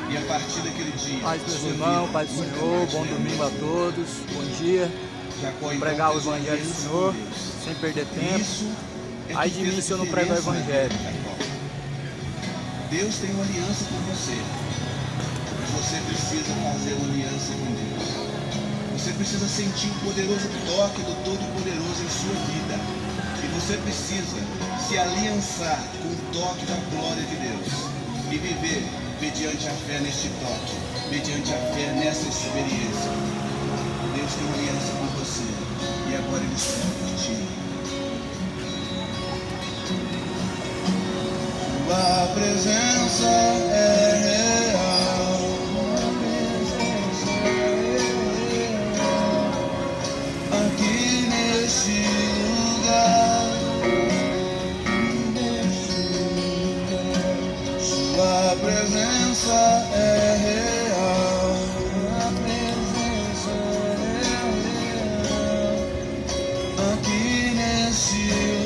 E a partir daquele dia, Paz, meus irmãos, paz do Senhor, bom domingo a todos, bom dia. Vamos pregar o Evangelho do Senhor, sem perder tempo. Ai de mim se eu não prego o Evangelho. Deus tem uma aliança com você. Você precisa fazer uma aliança com Deus. Você precisa sentir o poderoso toque do Todo-Poderoso em sua vida. E você precisa se aliançar com o toque da glória de Deus. E viver mediante a fé neste toque, mediante a fé nessa experiência. Deus tem uma aliança com você. E agora Ele espera por ti. Sua presença é real. Aqui neste lugar. Sua presença é real. Aqui neste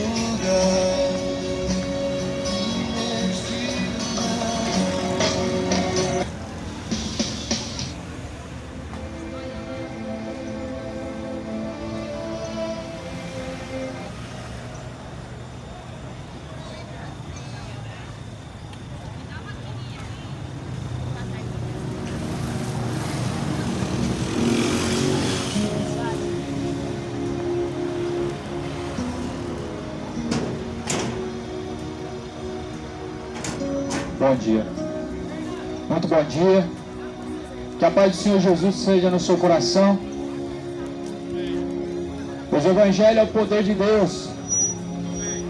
lugar. Bom dia, muito bom dia, que a paz do Senhor Jesus seja no seu coração, pois o Evangelho é o poder de Deus.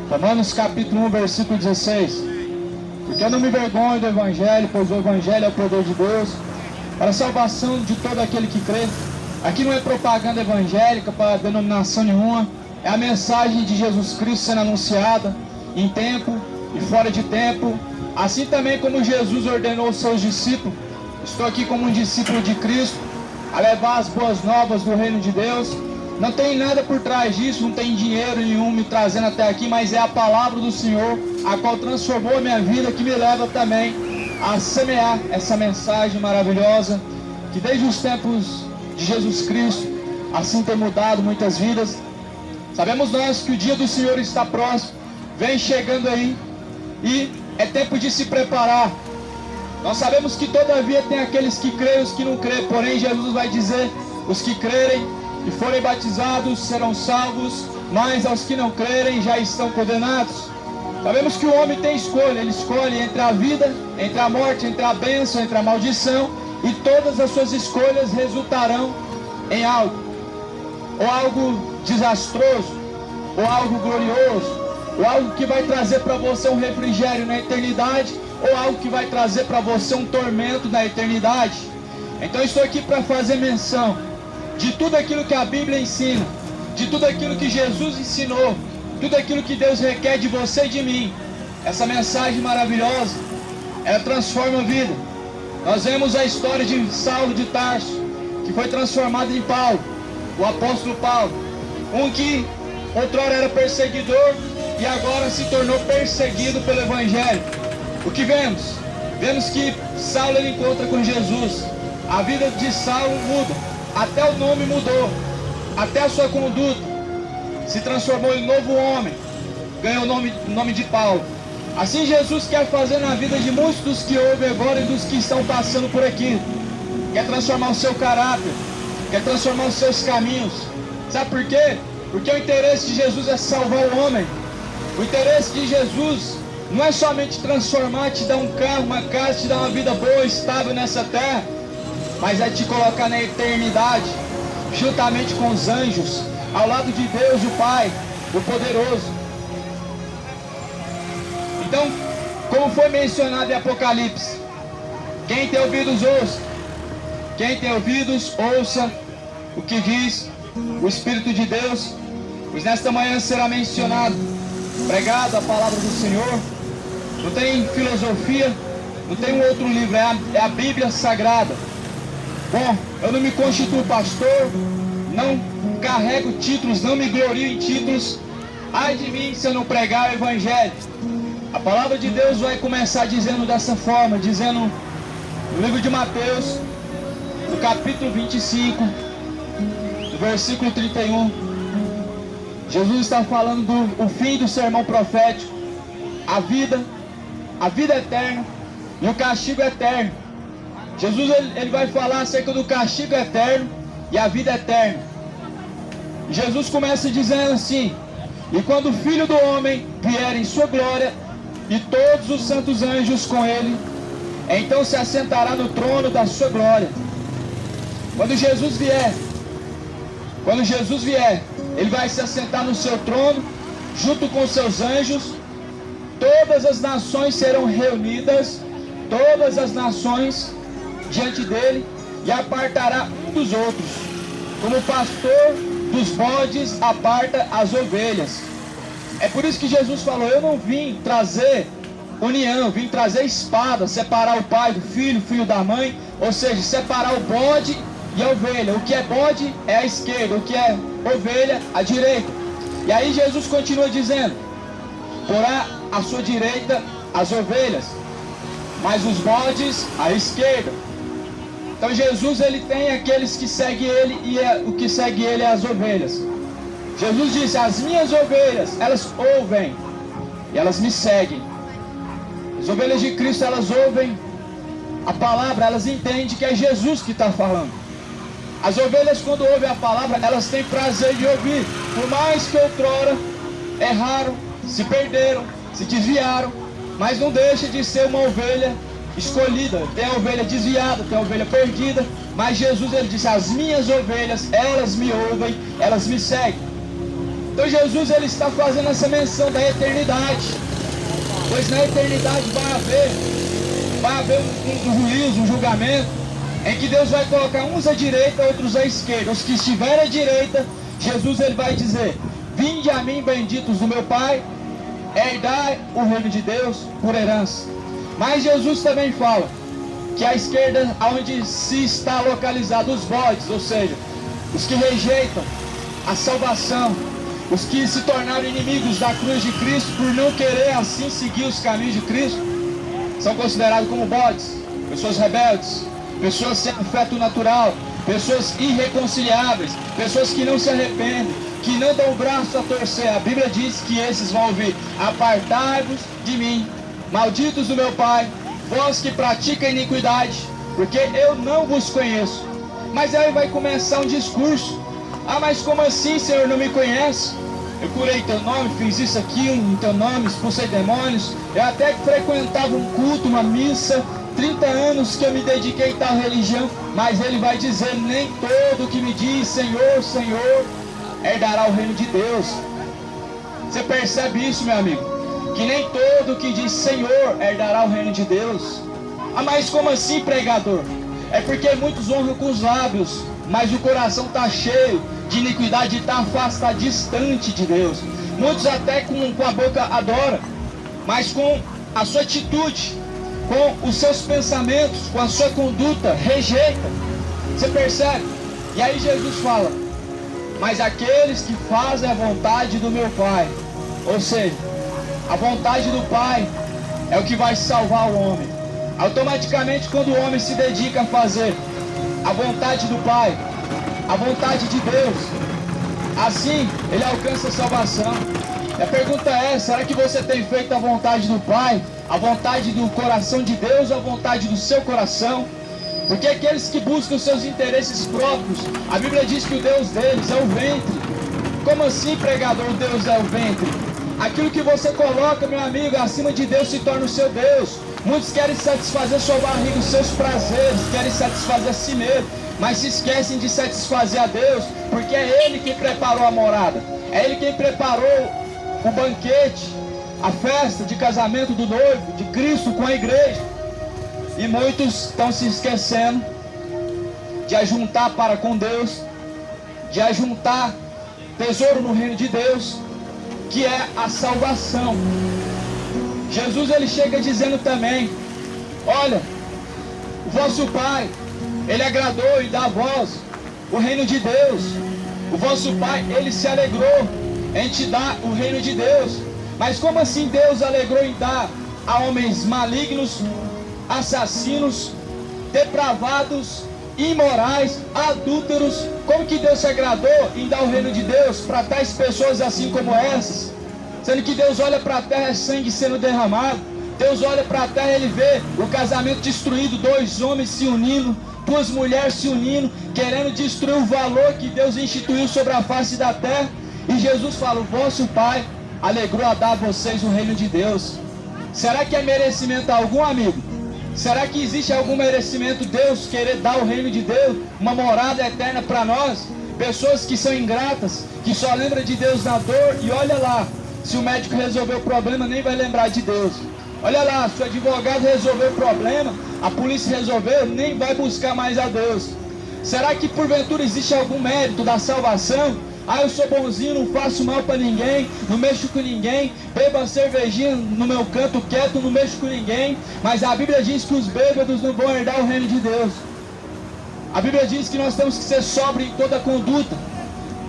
Romanos capítulo 1, versículo 16, porque eu não me envergonho do Evangelho, pois o Evangelho é o poder de Deus, para a salvação de todo aquele que crê. Aqui não é propaganda evangélica para denominação nenhuma, é a mensagem de Jesus Cristo sendo anunciada em tempo e fora de tempo. Assim também como Jesus ordenou os seus discípulos, estou aqui como um discípulo de Cristo, a levar as boas novas do reino de Deus. Não tem nada por trás disso, não tem dinheiro nenhum me trazendo até aqui, mas é a palavra do Senhor, a qual transformou a minha vida, que me leva também a semear essa mensagem maravilhosa, que desde os tempos de Jesus Cristo, assim tem mudado muitas vidas. Sabemos nós que o dia do Senhor está próximo, vem chegando aí, e é tempo de se preparar. Nós sabemos que todavia tem aqueles que creem e os que não creem. Porém Jesus vai dizer, os que crerem e forem batizados serão salvos, mas aos que não crerem já estão condenados. Sabemos que o homem tem escolha. Ele escolhe entre a vida, entre a morte, entre a bênção, entre a maldição. E todas as suas escolhas resultarão em algo. Ou algo desastroso, ou algo glorioso, ou algo que vai trazer para você um refrigério na eternidade, ou algo que vai trazer para você um tormento na eternidade. Então estou aqui para fazer menção de tudo aquilo que a Bíblia ensina, de tudo aquilo que Jesus ensinou, tudo aquilo que Deus requer de você e de mim. Essa mensagem maravilhosa, ela transforma a vida. Nós vemos a história de Saulo de Tarso, que foi transformado em Paulo, o apóstolo Paulo, um que outrora era perseguidor e agora se tornou perseguido pelo Evangelho. O que vemos? Vemos que Saulo ele encontra com Jesus. A vida de Saulo muda. Até o nome mudou. Até a sua conduta. Se transformou em novo homem. Ganhou o nome de Paulo. Assim Jesus quer fazer na vida de muitos dos que ouvem agora e dos que estão passando por aqui. Quer transformar o seu caráter. Quer transformar os seus caminhos. Sabe por quê? Porque o interesse de Jesus é salvar o homem. O interesse de Jesus não é somente transformar, te dar um carro, uma casa, te dar uma vida boa, estável nessa terra, mas é te colocar na eternidade, juntamente com os anjos, ao lado de Deus, o Pai, o Poderoso. Então, como foi mencionado em Apocalipse, quem tem ouvidos ouça, quem tem ouvidos ouça o que diz o Espírito de Deus, pois nesta manhã será mencionado, pregado a palavra do Senhor. Não tem filosofia, não tem um outro livro, é a Bíblia Sagrada. Bom, eu não me constituo pastor, não carrego títulos, não me glorio em títulos. Ai de mim se eu não pregar o Evangelho. A palavra de Deus vai começar dizendo dessa forma, dizendo No livro de Mateus, no capítulo 25, no versículo 31, Jesus está falando do fim do sermão profético, a vida eterna e o castigo eterno. Jesus ele vai falar acerca do castigo eterno e a vida eterna. Jesus começa dizendo assim: e quando o Filho do Homem vier em sua glória e todos os santos anjos com ele, então se assentará no trono da sua glória. Quando Jesus vier, ele vai se assentar no seu trono, junto com os seus anjos. Todas as nações serão reunidas, todas as nações diante dele, e apartará um dos outros, como o pastor dos bodes aparta as ovelhas. É por isso que Jesus falou: eu não vim trazer união, vim trazer espada, separar o pai do filho, o filho da mãe, ou seja, separar o bode e a ovelha. O que é bode é a esquerda, o que é ovelha, a direita. E aí Jesus continua dizendo: porá à sua direita as ovelhas, mas os bodes à esquerda. Então Jesus ele tem aqueles que seguem ele, e o que segue ele é as ovelhas. Jesus disse: as minhas ovelhas, elas ouvem e elas me seguem. As ovelhas de Cristo, elas ouvem a palavra, elas entendem que é Jesus que está falando. As ovelhas, quando ouvem a palavra, elas têm prazer de ouvir. Por mais que outrora erraram, se perderam, se desviaram, mas não deixa de ser uma ovelha escolhida. Tem a ovelha desviada, tem a ovelha perdida, mas Jesus ele disse: as minhas ovelhas, elas me ouvem, elas me seguem. Então Jesus ele está fazendo essa menção da eternidade, pois na eternidade vai haver um juízo, um julgamento, em que Deus vai colocar uns à direita, outros à esquerda. Os que estiverem à direita, Jesus ele vai dizer: vinde a mim, benditos do meu Pai, herdai o reino de Deus por herança. Mas Jesus também fala que à esquerda, onde se está localizado os bodes, ou seja, os que rejeitam a salvação, os que se tornaram inimigos da cruz de Cristo por não querer assim seguir os caminhos de Cristo, são considerados como bodes, pessoas rebeldes, pessoas sem afeto natural, pessoas irreconciliáveis, pessoas que não se arrependem, que não dão o braço a torcer. A Bíblia diz que esses vão ouvir: apartai-vos de mim, malditos do meu Pai, vós que praticam iniquidade, porque eu não vos conheço. Mas aí vai começar um discurso: ah, mas como assim, Senhor, não me conhece? Eu curei em teu nome, fiz isso, aquilo em teu nome, expulsei demônios, eu até frequentava um culto, uma missa, 30 anos que eu me dediquei a tal religião. Mas ele vai dizer: nem todo que me diz Senhor, Senhor, herdará o reino de Deus. Você percebe isso, meu amigo? Que nem todo que diz Senhor herdará o reino de Deus. Ah, mas como assim, pregador? É porque muitos honram com os lábios, mas o coração está cheio de iniquidade, está afastado, distante de Deus. Muitos até com a boca adoram, mas com a sua atitude, com os seus pensamentos, com a sua conduta, rejeita. Você percebe? E aí Jesus fala: mas aqueles que fazem a vontade do meu Pai, ou seja, a vontade do Pai é o que vai salvar o homem. Automaticamente, quando o homem se dedica a fazer a vontade do Pai, a vontade de Deus, assim ele alcança a salvação. E a pergunta é: será que você tem feito a vontade do Pai, a vontade do coração de Deus, ou a vontade do seu coração? Porque aqueles que buscam os seus interesses próprios, a Bíblia diz que o Deus deles é o ventre. Como assim, pregador, o Deus é o ventre? Aquilo que você coloca, meu amigo, acima de Deus se torna o seu Deus. Muitos querem satisfazer sua barriga, os seus prazeres, querem satisfazer a si mesmo, mas se esquecem de satisfazer a Deus, porque é Ele quem preparou a morada, é Ele quem preparou o banquete, a festa de casamento do noivo, de Cristo com a igreja. E muitos estão se esquecendo de ajuntar para com Deus, de ajuntar tesouro no reino de Deus, que é a salvação. Jesus ele chega dizendo também: olha, o vosso Pai, Ele agradou em dar a vós o reino de Deus. O vosso Pai, Ele se alegrou em te dar o reino de Deus. Mas como assim Deus alegrou em dar a homens malignos, assassinos, depravados, imorais, adúlteros. Como que Deus se agradou em dar o reino de Deus para tais pessoas assim como essas? Sendo que Deus olha para a terra, sangue sendo derramado. Deus olha para a terra, Ele vê o casamento destruído, 2 homens se unindo, 2 mulheres se unindo, querendo destruir o valor que Deus instituiu sobre a face da terra. E Jesus fala: o vosso Pai alegrou a dar a vocês o reino de Deus. Será que é merecimento algum, amigo? Será que existe algum merecimento Deus querer dar o reino de Deus, uma morada eterna para nós? Pessoas que são ingratas, que só lembram de Deus na dor, e olha lá, se o médico resolver o problema, nem vai lembrar de Deus. Olha lá, se o advogado resolver o problema, a polícia resolver, nem vai buscar mais a Deus. Será que porventura existe algum mérito da salvação? Ah, eu sou bonzinho, não faço mal para ninguém, não mexo com ninguém, bebo a cervejinha no meu canto quieto, não mexo com ninguém. Mas a Bíblia diz que os bêbados não vão herdar o reino de Deus. A Bíblia diz que nós temos que ser sóbrios em toda conduta.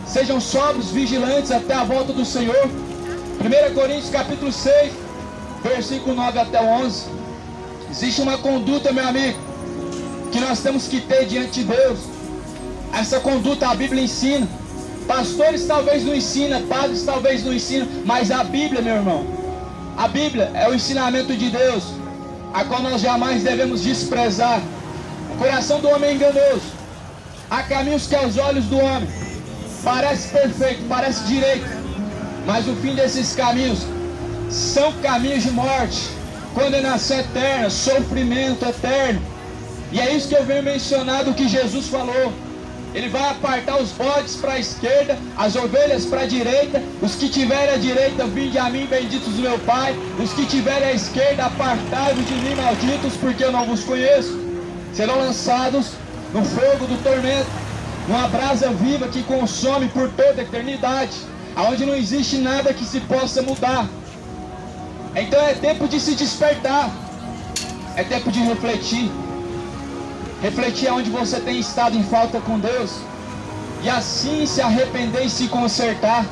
Sejam sóbrios, vigilantes até a volta do Senhor. 1 Coríntios capítulo 6, versículo 9 até 11. Existe uma conduta, meu amigo, que nós temos que ter diante de Deus. Essa conduta a Bíblia ensina. Pastores talvez não ensinam, padres talvez não ensinam, mas a Bíblia, meu irmão, a Bíblia é o ensinamento de Deus, a qual nós jamais devemos desprezar. O coração do homem é enganoso. Há caminhos que aos olhos do homem parece perfeito, parece direito, mas o fim desses caminhos são caminhos de morte, condenação eterna, sofrimento eterno. E é isso que eu venho mencionar do que Jesus falou. Ele vai apartar os bodes para a esquerda, as ovelhas para a direita. Os que tiverem à direita, vinde a mim, benditos do meu Pai. Os que tiverem à esquerda, apartai-vos de mim, malditos, porque eu não vos conheço. Serão lançados no fogo do tormento, numa brasa viva que consome por toda a eternidade, aonde não existe nada que se possa mudar. Então é tempo de se despertar, é tempo de refletir. Refletir aonde você tem estado em falta com Deus, e assim se arrepender e se consertar.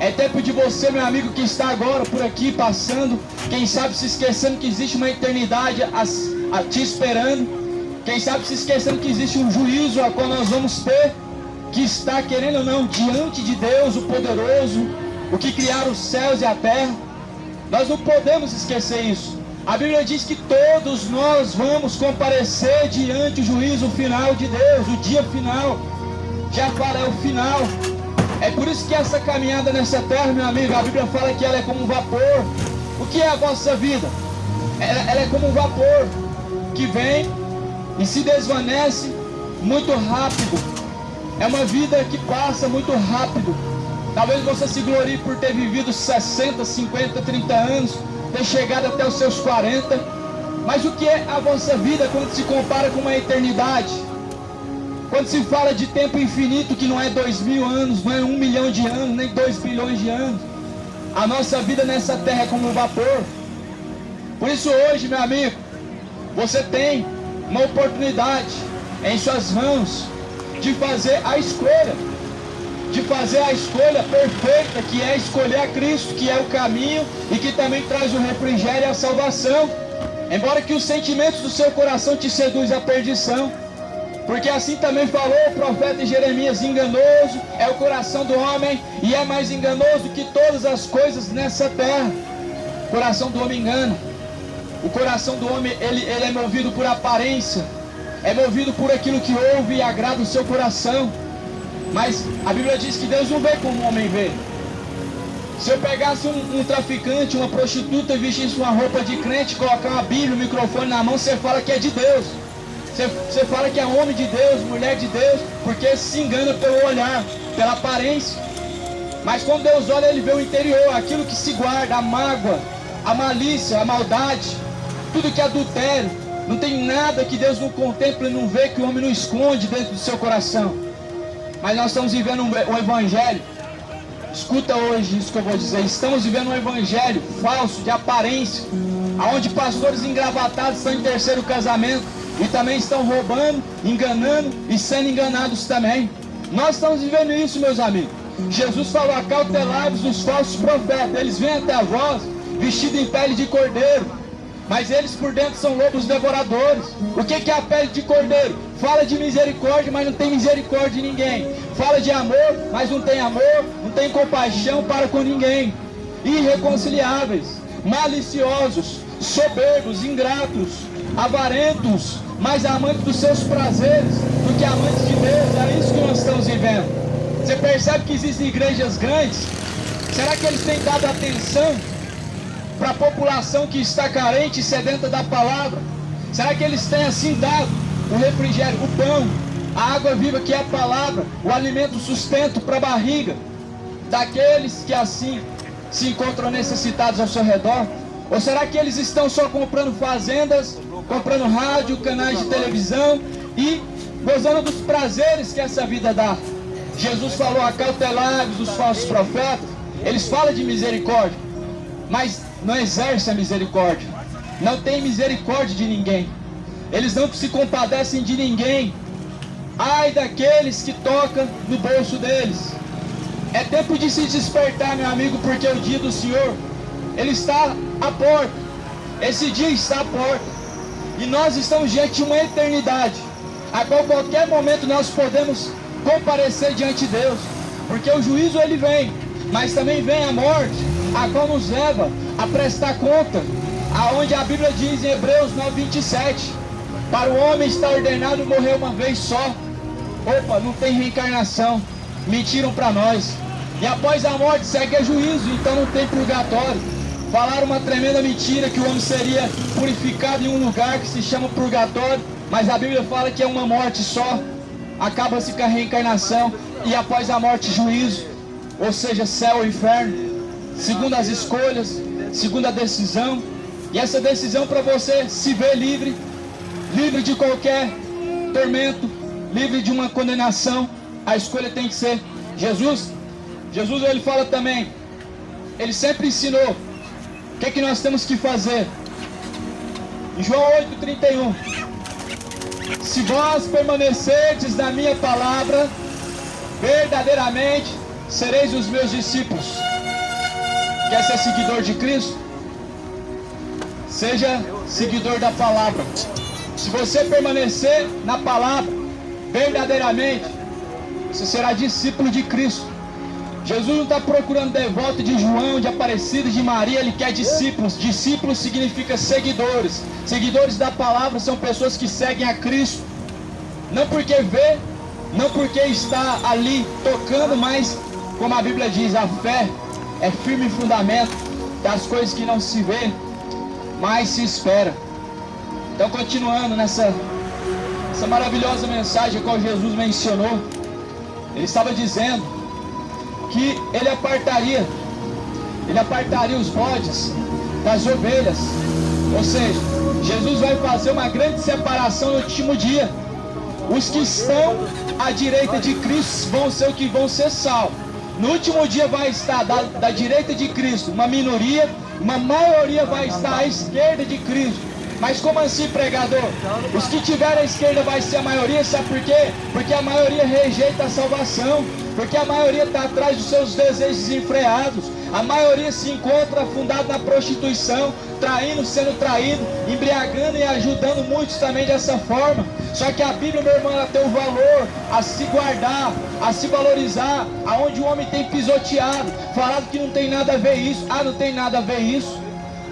É tempo de você, meu amigo, que está agora por aqui passando, quem sabe se esquecendo que existe uma eternidade a te esperando, quem sabe se esquecendo que existe um juízo a qual nós vamos ter, que está, querendo ou não, diante de Deus, o poderoso, o que criar os céus e a terra. Nós não podemos esquecer isso. A Bíblia diz que todos nós vamos comparecer diante do juízo final de Deus, o dia final. Já fala, é o final. É por isso que essa caminhada nessa terra, meu amigo, a Bíblia fala que ela é como um vapor. O que é a vossa vida? Ela é como um vapor que vem e se desvanece muito rápido. É uma vida que passa muito rápido. Talvez você se glorie por ter vivido 60, 50, 30 anos, ter chegado até os seus 40, mas o que é a vossa vida quando se compara com uma eternidade? Quando se fala de tempo infinito, que não é 2.000 anos, não é 1 milhão de anos, nem 2 bilhões de anos. A nossa vida nessa terra é como um vapor. Por isso hoje, meu amigo, você tem uma oportunidade em suas mãos de fazer a escolha. De fazer a escolha perfeita, que é escolher a Cristo, que é o caminho e que também traz o refrigério e a salvação. Embora que os sentimentos do seu coração te seduzam à perdição, porque assim também falou o profeta Jeremias: enganoso é o coração do homem e é mais enganoso que todas as coisas nessa terra. O coração do homem engana. O coração do homem ele é movido por aparência, é movido por aquilo que ouve e agrada o seu coração. Mas a Bíblia diz que Deus não vê como o homem vê. Se eu pegasse um traficante, uma prostituta e vestisse uma roupa de crente, colocar uma Bíblia, um microfone na mão, você fala que é de Deus. Você fala que é homem de Deus, mulher de Deus, porque se engana pelo olhar, pela aparência. Mas quando Deus olha, Ele vê o interior, aquilo que se guarda, a mágoa, a malícia, a maldade, tudo que é adultério. Não tem nada que Deus não contempla e não vê, que o homem não esconde dentro do seu coração. Mas nós estamos vivendo um evangelho. Escuta hoje isso que eu vou dizer. Estamos vivendo um evangelho falso, de aparência, onde pastores engravatados estão em terceiro casamento e também estão roubando, enganando e sendo enganados também. Nós estamos vivendo isso, meus amigos. Jesus falou: acautelai-vos dos falsos profetas. Eles vêm até a vós vestidos em pele de cordeiro, mas eles por dentro são lobos devoradores. O que é a pele de cordeiro? Fala de misericórdia, mas não tem misericórdia de ninguém. Fala de amor, mas não tem amor, não tem compaixão para com ninguém. Irreconciliáveis, maliciosos, soberbos, ingratos, avarentos, mais amantes dos seus prazeres do que amantes de Deus. É isso que nós estamos vivendo. Você percebe que existem igrejas grandes? Será que eles têm dado atenção para a população que está carente e sedenta da palavra? Será que eles têm assim dado o refrigério, o pão, a água viva que é a palavra, o alimento, o sustento para a barriga daqueles que assim se encontram necessitados ao seu redor? Ou será que eles estão só comprando fazendas, comprando rádio, canais de televisão e gozando dos prazeres que essa vida dá? Jesus falou: acautelai-vos dos falsos profetas. Eles falam de misericórdia, mas não exercem a misericórdia, não tem misericórdia de ninguém, eles não se compadecem de ninguém. Ai daqueles que tocam no bolso deles. É tempo de se despertar, meu amigo, porque o dia do Senhor, ele está à porta. Esse dia está à porta, e nós estamos diante de uma eternidade, a qual qualquer momento nós podemos comparecer diante de Deus, porque o juízo ele vem, mas também vem a morte, a qual nos leva a prestar conta, aonde a Bíblia diz em Hebreus 9:27, para o homem está ordenado morrer uma vez só. Opa, não tem reencarnação, mentiram para nós. E após a morte segue a juízo, então não tem purgatório. Falaram uma tremenda mentira, que o homem seria purificado em um lugar que se chama purgatório, mas a Bíblia fala que é uma morte só. Acaba-se com a reencarnação, e após a morte juízo, ou seja, céu ou inferno, segundo as escolhas, segundo a decisão. E essa decisão para você se ver livre, livre de qualquer tormento, livre de uma condenação, a escolha tem que ser Jesus. Jesus ele fala também, ele sempre ensinou o que nós temos que fazer. Em João 8:31, se vós permanecerdes na minha palavra, verdadeiramente sereis os meus discípulos. Quer ser seguidor de Cristo? Seja seguidor da palavra. Se você permanecer na palavra, verdadeiramente, você será discípulo de Cristo. Jesus não está procurando devoto de João, de Aparecida, de Maria, ele quer discípulos. Discípulos significa seguidores. Seguidores da palavra são pessoas que seguem a Cristo. Não porque vê, não porque está ali tocando, mas como a Bíblia diz, a fé é firme fundamento das coisas que não se vê, mas se espera. Então, continuando essa maravilhosa mensagem a qual Jesus mencionou, ele estava dizendo que ele apartaria os bodes das ovelhas. Ou seja, Jesus vai fazer uma grande separação no último dia. Os que estão à direita de Cristo vão ser o que vão ser salvos. No último dia vai estar da direita de Cristo uma minoria, uma maioria vai estar à esquerda de Cristo. Mas como assim, pregador? Os que tiverem à esquerda vai ser a maioria, sabe por quê? Porque a maioria rejeita a salvação, porque a maioria está atrás dos seus desejos desenfreados, a maioria se encontra afundada na prostituição, traindo, sendo traído, embriagando e ajudando muitos também dessa forma. Só que a Bíblia, meu irmão, ela tem um valor a se guardar, a se valorizar, aonde o homem tem pisoteado, falado que não tem nada a ver isso, não tem nada a ver isso,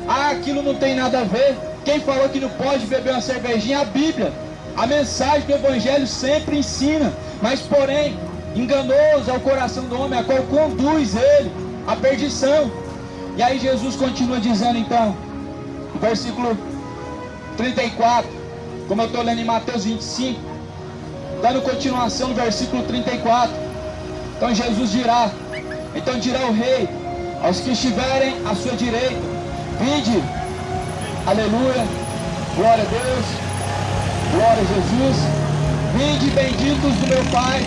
aquilo não tem nada a ver. Quem falou que não pode beber uma cervejinha? A Bíblia. A mensagem do Evangelho sempre ensina, mas porém, enganoso é o coração do homem, a qual conduz ele à perdição. E aí Jesus continua dizendo então, no versículo 34, como eu estou lendo em Mateus 25, dando continuação no versículo 34. Então Jesus dirá, então dirá o rei aos que estiverem à sua direita, vinde, aleluia, glória a Deus, glória a Jesus, vinde benditos do meu Pai,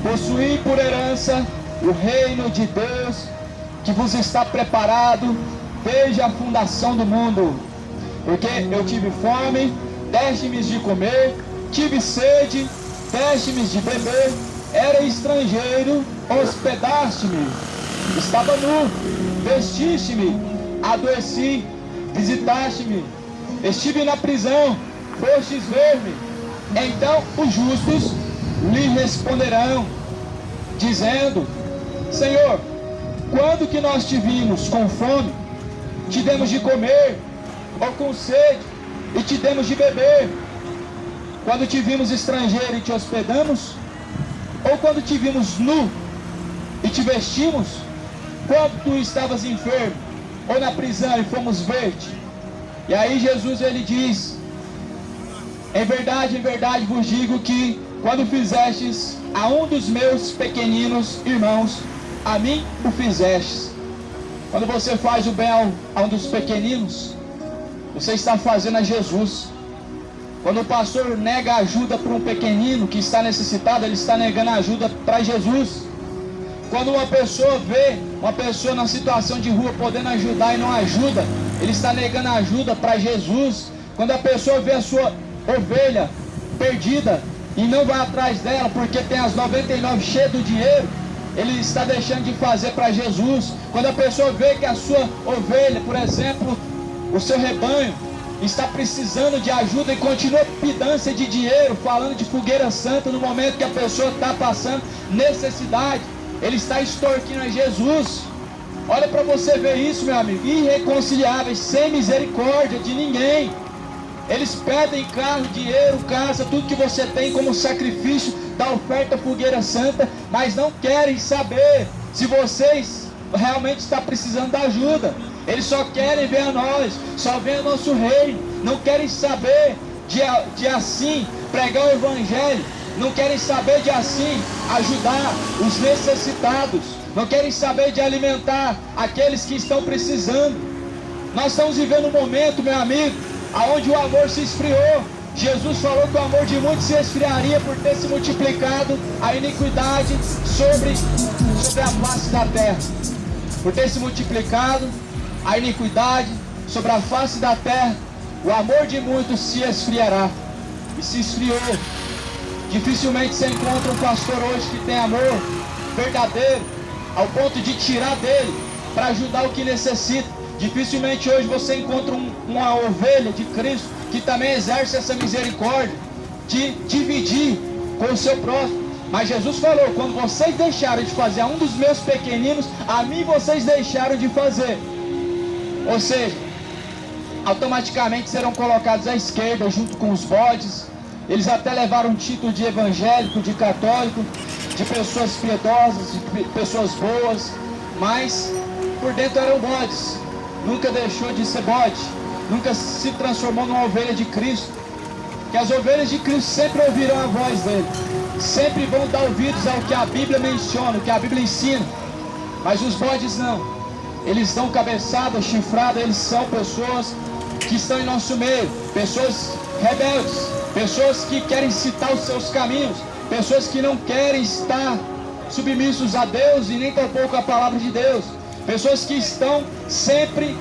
possuí por herança o reino de Deus, que vos está preparado desde a fundação do mundo. Porque eu tive fome, deste-me de comer, tive sede, deste-me de beber, era estrangeiro, hospedaste-me, estava nu, vestiste-me, adoeci, visitaste-me. Estive na prisão, fostes ver-me. Então os justos lhe responderão, dizendo: Senhor, quando que nós te vimos com fome, te demos de comer, ou com sede, e te demos de beber? Quando te vimos estrangeiro e te hospedamos? Ou quando te vimos nu e te vestimos? Quando tu estavas enfermo ou na prisão e fomos ver-te? E aí Jesus ele diz: em verdade vos digo que quando fizestes a um dos meus pequeninos irmãos, a mim o fizestes. Quando você faz o bem a um dos pequeninos, você está fazendo a Jesus. Quando o pastor nega ajuda para um pequenino que está necessitado, ele está negando ajuda para Jesus. Quando uma pessoa vê uma pessoa na situação de rua podendo ajudar e não ajuda, ele está negando ajuda para Jesus. Quando a pessoa vê a sua ovelha perdida e não vai atrás dela porque tem as 99 cheias do dinheiro, ele está deixando de fazer para Jesus. Quando a pessoa vê que a sua ovelha, por exemplo, o seu rebanho, está precisando de ajuda e continua pedância de dinheiro, falando de fogueira santa no momento que a pessoa está passando necessidade, ele está extorquindo a Jesus. Olha para você ver isso, meu amigo. Irreconciliáveis, sem misericórdia de ninguém. Eles pedem carro, dinheiro, casa, tudo que você tem como sacrifício da oferta fogueira santa, mas não querem saber se vocês realmente estão precisando da ajuda. Eles só querem ver a nós, só ver o nosso reino. Não querem saber de assim pregar o evangelho. Não querem saber de assim ajudar os necessitados. Não querem saber de alimentar aqueles que estão precisando. Nós estamos vivendo um momento, meu amigo, onde o amor se esfriou. Jesus falou que o amor de muitos se esfriaria por ter se multiplicado a iniquidade sobre a face da terra. Por ter se multiplicado a iniquidade sobre a face da terra, o amor de muitos se esfriará. E se esfriou. Dificilmente você encontra um pastor hoje que tem amor verdadeiro, ao ponto de tirar dele para ajudar o que necessita. Dificilmente hoje você encontra uma ovelha de Cristo que também exerce essa misericórdia de dividir com o seu próximo. Mas Jesus falou: quando vocês deixaram de fazer a um dos meus pequeninos, a mim vocês deixaram de fazer. Ou seja, automaticamente serão colocados à esquerda junto com os bodes. Eles até levaram um título de evangélico, de católico, de pessoas piedosas, de pessoas boas, mas por dentro eram bodes. Nunca deixou de ser bode, nunca se transformou numa ovelha de Cristo. Que as ovelhas de Cristo sempre ouvirão a voz dele, sempre vão dar ouvidos ao que a Bíblia menciona, o que a Bíblia ensina. Mas os bodes não, eles dão cabeçada, chifrada. Eles são pessoas que estão em nosso meio, pessoas rebeldes, pessoas que querem citar os seus caminhos, pessoas que não querem estar submissos a Deus e nem tampouco a palavra de Deus, pessoas que estão sempre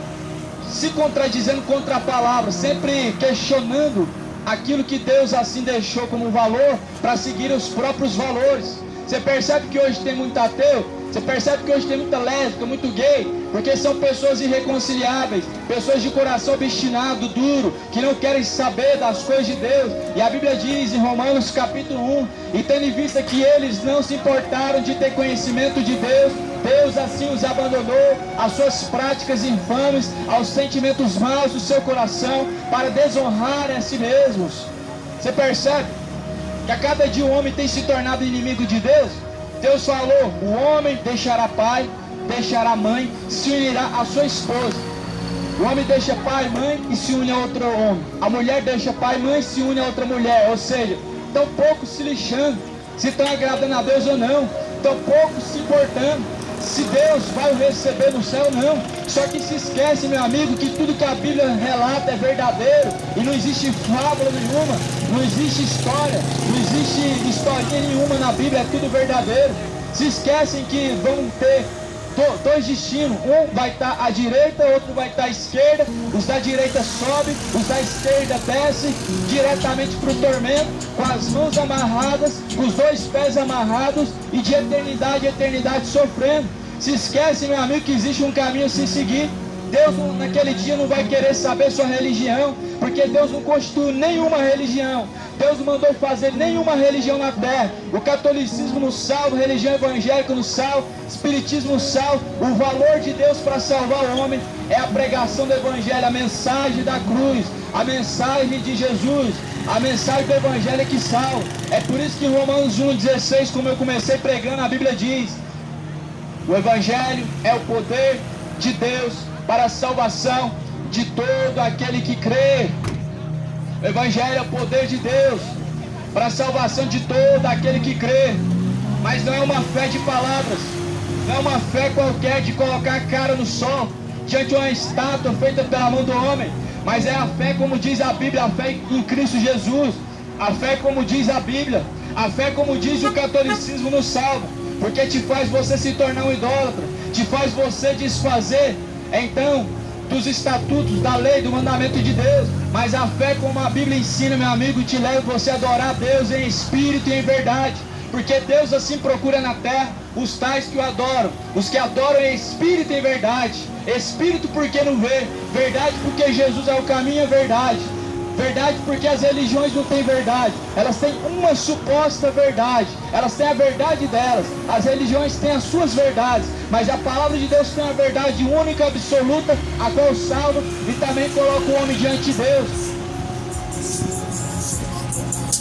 se contradizendo contra a palavra, sempre questionando aquilo que Deus assim deixou como valor para seguir os próprios valores. Você percebe que hoje tem muito ateu? Você percebe que hoje tem muita lésbica, muito gay? Porque são pessoas irreconciliáveis, pessoas de coração obstinado, duro, que não querem saber das coisas de Deus. E a Bíblia diz em Romanos capítulo 1: e tendo em vista que eles não se importaram de ter conhecimento de Deus, Deus assim os abandonou às suas práticas infames, aos sentimentos maus do seu coração, para desonrarem a si mesmos. Você percebe que a cada dia o homem tem se tornado inimigo de Deus? Deus falou: o homem deixará pai, deixará mãe, se unirá à sua esposa. O homem deixa pai e mãe e se une a outro homem. A mulher deixa pai e mãe e se une a outra mulher. Ou seja, tão pouco se lixando se estão agradando a Deus ou não, tão pouco se importando se Deus vai o receber no céu ou não. Só que se esquece, meu amigo, que tudo que a Bíblia relata é verdadeiro e não existe fábula nenhuma, não existe história, não existe historinha nenhuma na Bíblia, é tudo verdadeiro. Se esquecem que vão ter dois destinos: um vai estar à direita, outro vai estar à esquerda. Os da direita sobem, os da esquerda descem diretamente para o tormento, com as mãos amarradas, com os dois pés amarrados, e de eternidade em eternidade sofrendo. Se esquece, meu amigo, que existe um caminho a se seguir. Deus naquele dia não vai querer saber sua religião, porque Deus não constituiu nenhuma religião. Deus não mandou fazer nenhuma religião na terra. O catolicismo não salva, a religião evangélica não salva, o espiritismo não salva. O valor de Deus para salvar o homem é a pregação do evangelho, a mensagem da cruz, a mensagem de Jesus, a mensagem do evangelho é que salva. É por isso que em Romanos 1,16, como eu comecei pregando, a Bíblia diz: o evangelho é o poder de Deus para a salvação de todo aquele que crê. O evangelho é o poder de Deus para a salvação de todo aquele que crê. Mas não é uma fé de palavras, não é uma fé qualquer de colocar a cara no sol diante de uma estátua feita pela mão do homem, mas é a fé como diz a Bíblia, a fé em Cristo Jesus. A fé como diz a Bíblia, a fé como diz o catolicismo nos salva, porque te faz você se tornar um idólatra, te faz você desfazer então dos estatutos, da lei, do mandamento de Deus. Mas a fé, como a Bíblia ensina, meu amigo, te leva você a adorar a Deus em espírito e em verdade, porque Deus assim procura na terra os tais que o adoram, os que adoram em espírito e em verdade. Espírito porque não vê, verdade porque Jesus é o caminho e a verdade. Verdade porque as religiões não têm verdade, elas têm uma suposta verdade, elas têm a verdade delas. As religiões têm as suas verdades, mas a palavra de Deus tem a verdade única, absoluta, a qual salva e também coloca o homem diante de Deus.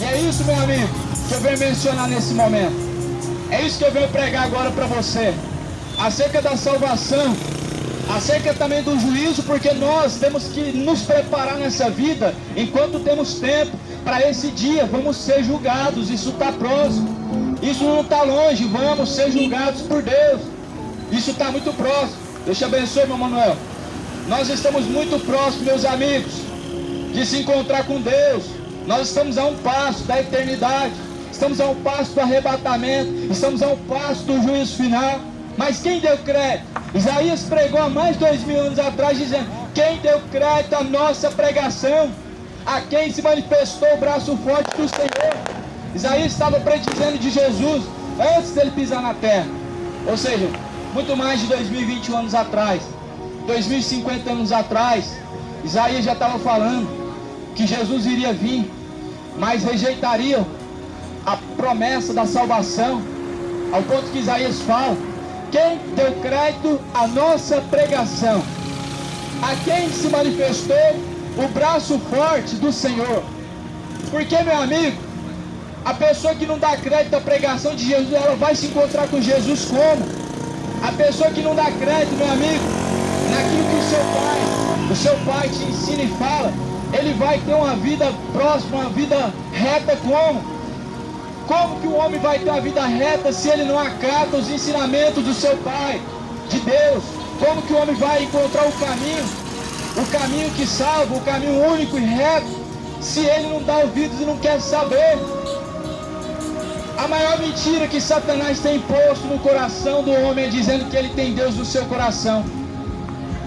E é isso, meu amigo, que eu venho mencionar nesse momento. É isso que eu venho pregar agora para você, acerca da salvação, acerca também do juízo, porque nós temos que nos preparar nessa vida, enquanto temos tempo, para esse dia. Vamos ser julgados, isso está próximo, isso não está longe, vamos ser julgados por Deus, isso está muito próximo. Deus te abençoe, meu Manuel. Nós estamos muito próximos, meus amigos, de se encontrar com Deus. Nós estamos a um passo da eternidade, estamos a um passo do arrebatamento, estamos a um passo do juízo final. Mas quem deu crédito? Isaías pregou há mais de 2000 anos atrás, dizendo: quem deu crédito à nossa pregação? A quem se manifestou o braço forte do Senhor? Isaías estava predizendo de Jesus antes dele pisar na terra. Ou seja, muito mais de 2021 anos atrás, 2050 anos atrás, Isaías já estava falando que Jesus iria vir, mas rejeitariam a promessa da salvação, ao ponto que Isaías fala: quem deu crédito à nossa pregação? A quem se manifestou o braço forte do Senhor? Porque, meu amigo, a pessoa que não dá crédito à pregação de Jesus, ela vai se encontrar com Jesus como? A pessoa que não dá crédito, meu amigo, naquilo que o seu pai te ensina e fala, ele vai ter uma vida próxima, uma vida reta como? Como que o homem vai ter uma vida reta se ele não acata os ensinamentos do seu Pai, de Deus? Como que o homem vai encontrar o caminho que salva, o caminho único e reto, se ele não dá ouvidos e não quer saber? A maior mentira que Satanás tem imposto no coração do homem é dizendo que ele tem Deus no seu coração.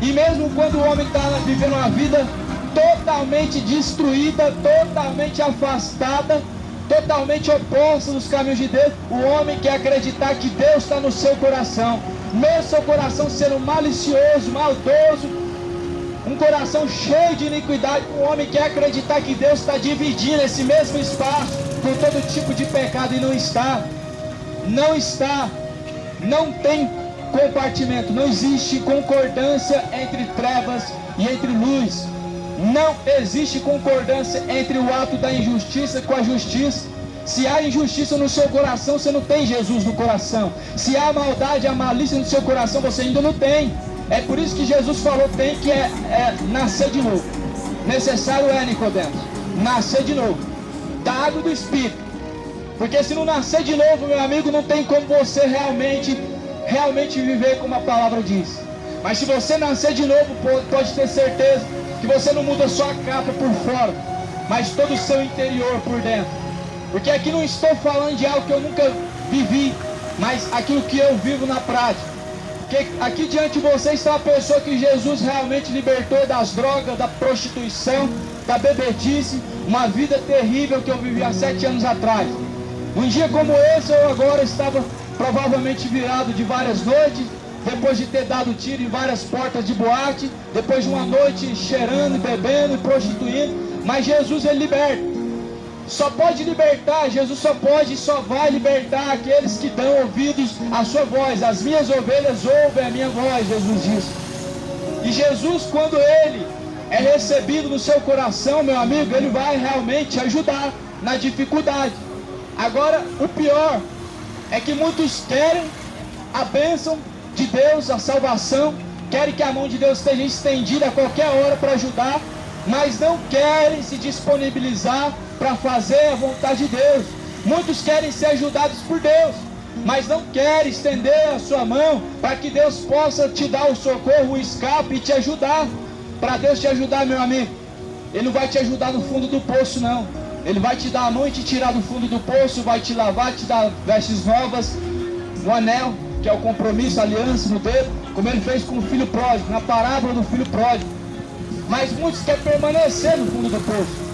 E mesmo quando o homem está vivendo uma vida totalmente destruída, totalmente afastada, totalmente oposta dos caminhos de Deus, o homem quer acreditar que Deus está no seu coração, mesmo seu coração sendo malicioso, maldoso, um coração cheio de iniquidade. O homem quer acreditar que Deus está dividindo esse mesmo espaço com todo tipo de pecado, e não está, não tem compartimento, não existe concordância entre trevas e entre luz. Não existe concordância entre o ato da injustiça com a justiça. Se há injustiça no seu coração, você não tem Jesus no coração. Se há maldade, a malícia no seu coração, você ainda não tem. É por isso que Jesus falou: tem que nascer de novo. Necessário é, Nicodemos, nascer de novo da água do Espírito. Porque se não nascer de novo, meu amigo, não tem como você realmente viver como a palavra diz. Mas se você nascer de novo, pode ter certeza que você não muda só a capa por fora, mas todo o seu interior por dentro. Porque aqui não estou falando de algo que eu nunca vivi, mas aquilo que eu vivo na prática. Porque aqui diante de você está a pessoa que Jesus realmente libertou das drogas, da prostituição, da bebedice, uma vida terrível que eu vivi há 7 anos atrás. Um dia como esse, eu agora estava provavelmente virado de várias noites, depois de ter dado tiro em várias portas de boate, depois de uma noite cheirando, bebendo e prostituindo. Mas Jesus, ele liberta. Só pode libertar, Jesus só pode e só vai libertar aqueles que dão ouvidos à sua voz. As minhas ovelhas ouvem a minha voz, Jesus disse. E Jesus, quando ele é recebido no seu coração, meu amigo, ele vai realmente ajudar na dificuldade. Agora, o pior é que muitos querem a bênção de Deus, a salvação, querem que a mão de Deus esteja estendida a qualquer hora para ajudar, mas não querem se disponibilizar para fazer a vontade de Deus. Muitos querem ser ajudados por Deus, mas não querem estender a sua mão para que Deus possa te dar o socorro, o escape e te ajudar. Para Deus te ajudar, meu amigo, Ele não vai te ajudar no fundo do poço, não. Ele vai te dar a mão e te tirar do fundo do poço, vai te lavar, te dar vestes novas, um anel, que é o compromisso, a aliança no dedo, como Ele fez com o filho pródigo, na parábola do filho pródigo. Mas muitos querem permanecer no fundo do poço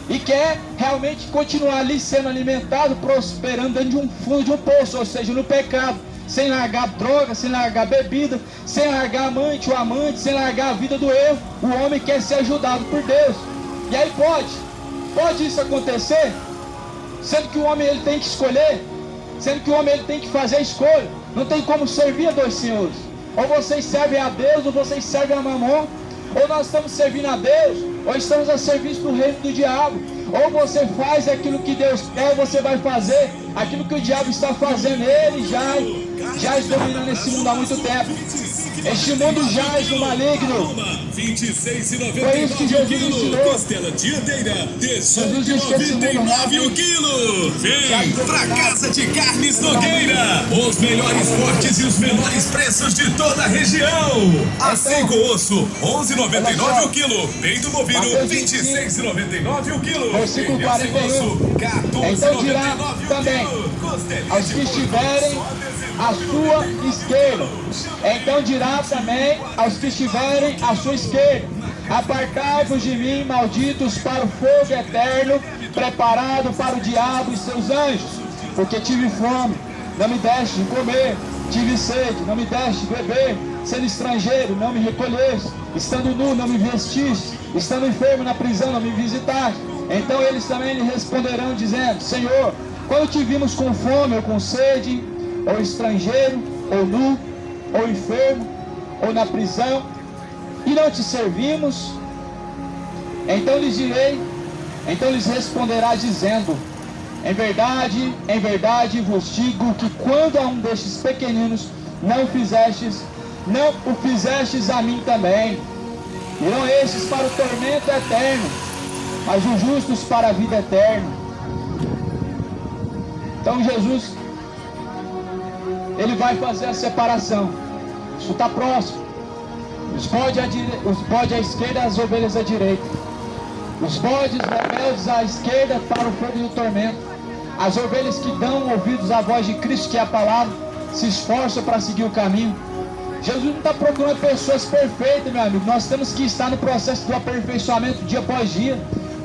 e quer realmente continuar ali sendo alimentado, prosperando dentro de um fundo de um poço, ou seja, no pecado, sem largar droga, sem largar bebida, sem largar amante ou amante, sem largar a vida do erro. O homem quer ser ajudado por Deus. E aí pode isso acontecer, sendo que o homem ele tem que escolher, sendo que o homem ele tem que fazer a escolha. Não tem como servir a dois senhores. Ou vocês servem a Deus, ou vocês servem a Mamon. Ou nós estamos servindo a Deus, ou estamos a serviço do reino do diabo. Ou você faz aquilo que Deus quer, ou você vai fazer aquilo que o diabo está fazendo. Ele já está dominando esse mundo há muito tempo. Este mundo jaz no maligno. 26,99 Foi isso que Jesus ensinou. Costela dianteira, 18,99 o quilo. Vem pra Casa de Carnes Nogueira. Os melhores cortes e os menores preços de toda a região. Assim com osso, 11,99 o quilo. Peito bovino, 26,99 o quilo. Versículo 41. Então dirá também aos que estiverem à sua esquerda. Então dirá também aos que estiverem à sua esquerda: apartai-vos de mim, malditos, para o fogo eterno, preparado para o diabo e seus anjos. Porque tive fome, não me deste de comer, tive sede, não me deste de beber, sendo estrangeiro, não me recolheste, estando nu, não me vestiste, estando enfermo na prisão, não me visitaste. Então eles também lhe responderão, dizendo: Senhor, quando te vimos com fome ou com sede, ou estrangeiro, ou nu, ou enfermo, ou na prisão, e não te servimos? Então lhes responderá dizendo: em verdade vos digo que quando a um destes pequeninos não o fizestes a mim também. Irão estes para o tormento eterno, mas os justos para a vida eterna. Então Jesus, Ele vai fazer a separação. Isso está próximo. Os bodes à esquerda, as ovelhas à direita. Os bodes rebeldes à esquerda para o fogo do tormento. As ovelhas que dão ouvidos à voz de Cristo, que é a palavra, se esforçam para seguir o caminho. Jesus não está procurando pessoas perfeitas, meu amigo. Nós temos que estar no processo do aperfeiçoamento dia após dia.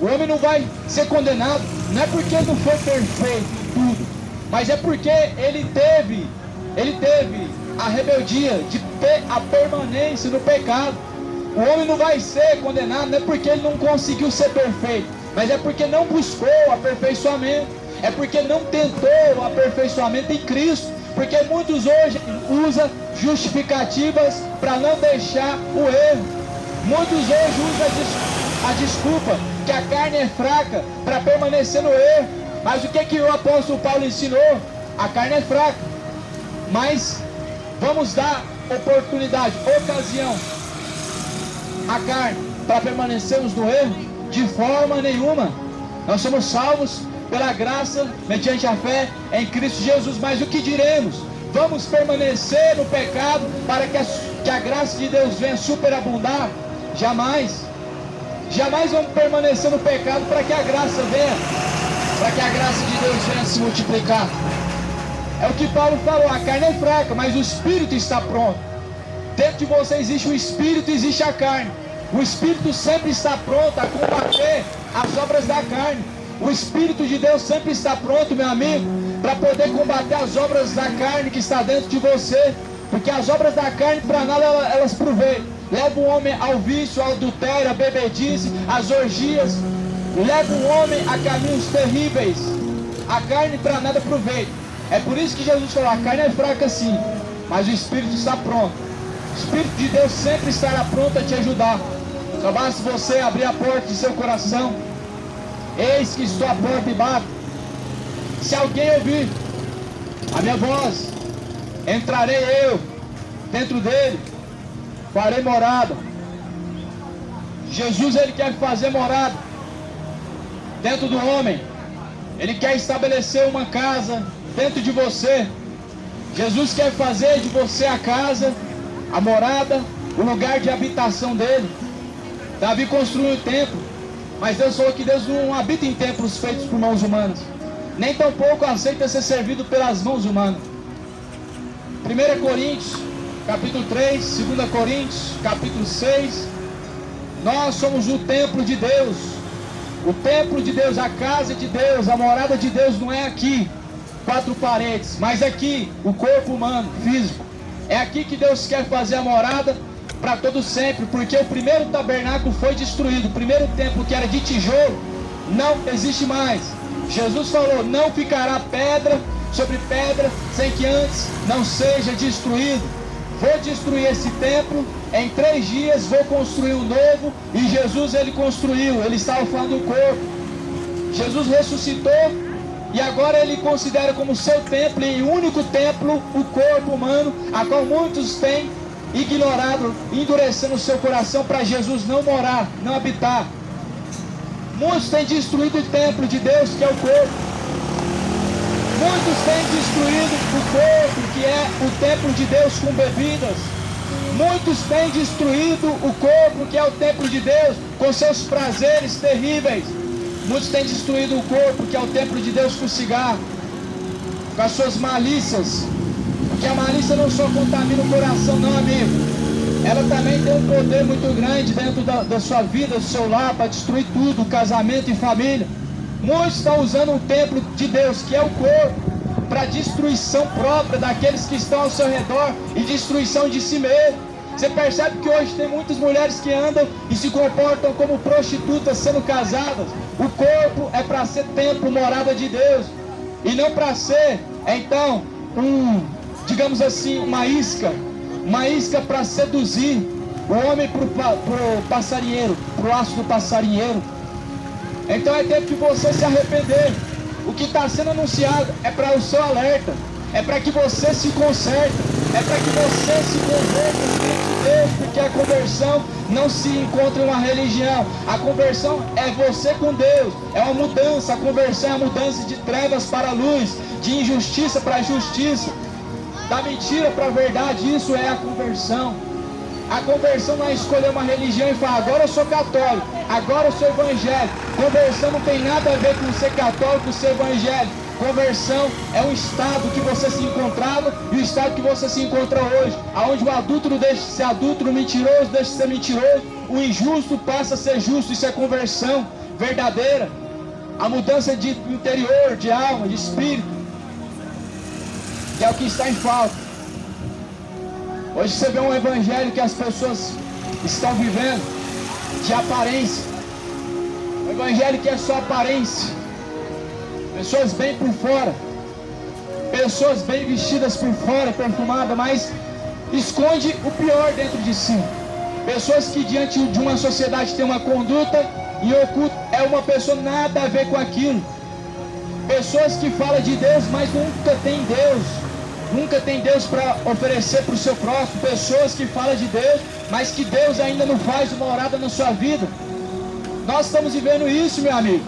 O homem não vai ser condenado, não é porque ele não foi perfeito em tudo, mas é porque ele teve a rebeldia de ter a permanência no pecado. O homem não vai ser condenado, não é porque ele não conseguiu ser perfeito, mas é porque não buscou o aperfeiçoamento, é porque não tentou o aperfeiçoamento em Cristo. Porque muitos hoje usam justificativas para não deixar o erro. Muitos hoje usam a desculpa que a carne é fraca para permanecer no erro. Mas o que o apóstolo Paulo ensinou? A carne é fraca, mas vamos dar oportunidade, ocasião à carne para permanecermos no erro? De forma nenhuma. Nós somos salvos pela graça, mediante a fé em Cristo Jesus. Mas o que diremos? Vamos permanecer no pecado para que a graça de Deus venha superabundar? Jamais. Jamais vamos permanecer no pecado para que a graça venha, para que a graça de Deus venha se multiplicar. É o que Paulo falou: a carne é fraca, mas o Espírito está pronto. Dentro de você existe o Espírito e existe a carne. O Espírito sempre está pronto a combater as obras da carne. O Espírito de Deus sempre está pronto, meu amigo, para poder combater as obras da carne que está dentro de você. Porque as obras da carne para nada elas proveitam. Leva o homem ao vício, ao adultério, à bebedice, às orgias. Leva o homem a caminhos terríveis. A carne para nada aproveita. É por isso que Jesus falou, a carne é fraca sim, mas o Espírito está pronto. O Espírito de Deus sempre estará pronto a te ajudar. Só basta você abrir a porta de seu coração. Eis que estou à porta e bato. Se alguém ouvir a minha voz, entrarei eu dentro dele, farei morada. Jesus, ele quer fazer morada dentro do homem. Ele quer estabelecer uma casa dentro de você. Jesus quer fazer de você a casa, a morada, o lugar de habitação dele. Davi construiu um templo, mas Deus falou que Deus não habita em templos feitos por mãos humanas, nem tampouco aceita ser servido pelas mãos humanas. 1 Coríntios, capítulo 3, 2 Coríntios, capítulo 6. Nós somos o templo de Deus. O templo de Deus, a casa de Deus, a morada de Deus não é aqui, 4 paredes, mas aqui, o corpo humano, físico. É aqui que Deus quer fazer a morada para todo sempre, porque o primeiro tabernáculo foi destruído. O primeiro templo, que era de tijolo, não existe mais. Jesus falou, não ficará pedra sobre pedra sem que antes não seja destruído. Vou destruir esse templo, em 3 dias vou construir um novo. E Jesus, ele construiu, ele estava falando do corpo. Jesus ressuscitou e agora ele considera como seu templo, e único templo, o corpo humano, a qual muitos têm ignorado, endurecendo o seu coração para Jesus não morar, não habitar. Muitos têm destruído o templo de Deus, que é o corpo. Muitos têm destruído o corpo, que é o templo de Deus, com bebidas. Muitos têm destruído o corpo, que é o templo de Deus, com seus prazeres terríveis. Muitos têm destruído o corpo, que é o templo de Deus, com cigarro, com as suas malícias. Porque a malícia não só contamina o coração, não, amigo. Ela também tem um poder muito grande dentro da sua vida, do seu lar, para destruir tudo, casamento e família. Muitos estão usando o templo de Deus, que é o corpo, para destruição própria daqueles que estão ao seu redor e destruição de si mesmo. Você percebe que hoje tem muitas mulheres que andam e se comportam como prostitutas sendo casadas. O corpo é para ser templo, morada de Deus, e não para ser, então, digamos assim, uma isca para seduzir o homem pro passarinheiro, pro laço do passarinheiro. Então é tempo de você se arrepender. O que está sendo anunciado é para o seu alerta, é para que você se conserte, é para que você se converta no Espírito de Deus, porque a conversão não se encontra em uma religião. A conversão é você com Deus, é uma mudança. A conversão é a mudança de trevas para a luz, de injustiça para a justiça, da mentira para a verdade. Isso é a conversão. A conversão não é escolher uma religião e falar, agora eu sou católico, agora eu sou evangélico. Conversão não tem nada a ver com ser católico e ser evangélico. Conversão é um estado que você se encontrava e o estado que você se encontra hoje, aonde o adúltero deixa de ser adúltero, o mentiroso deixa de ser mentiroso, o injusto passa a ser justo. Isso é conversão verdadeira. A mudança de interior, de alma, de espírito, que é o que está em falta. Hoje você vê um evangelho que as pessoas estão vivendo de aparência. Um evangelho que é só aparência. Pessoas bem por fora, pessoas bem vestidas por fora, perfumadas, mas esconde o pior dentro de si. Pessoas que diante de uma sociedade têm uma conduta e oculta, é uma pessoa nada a ver com aquilo. Pessoas que falam de Deus, mas nunca tem Deus. Nunca tem Deus para oferecer para o seu próximo. Pessoas que falam de Deus, mas que Deus ainda não faz uma morada na sua vida. Nós estamos vivendo isso, meu amigo.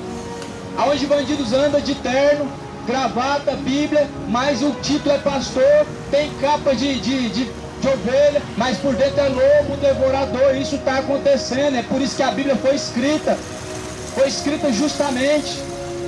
Aonde bandidos andam de terno, gravata, Bíblia, mas o título é pastor, tem capa de ovelha, mas por dentro é lobo, devorador. Isso está acontecendo. É por isso que a Bíblia foi escrita. Foi escrita justamente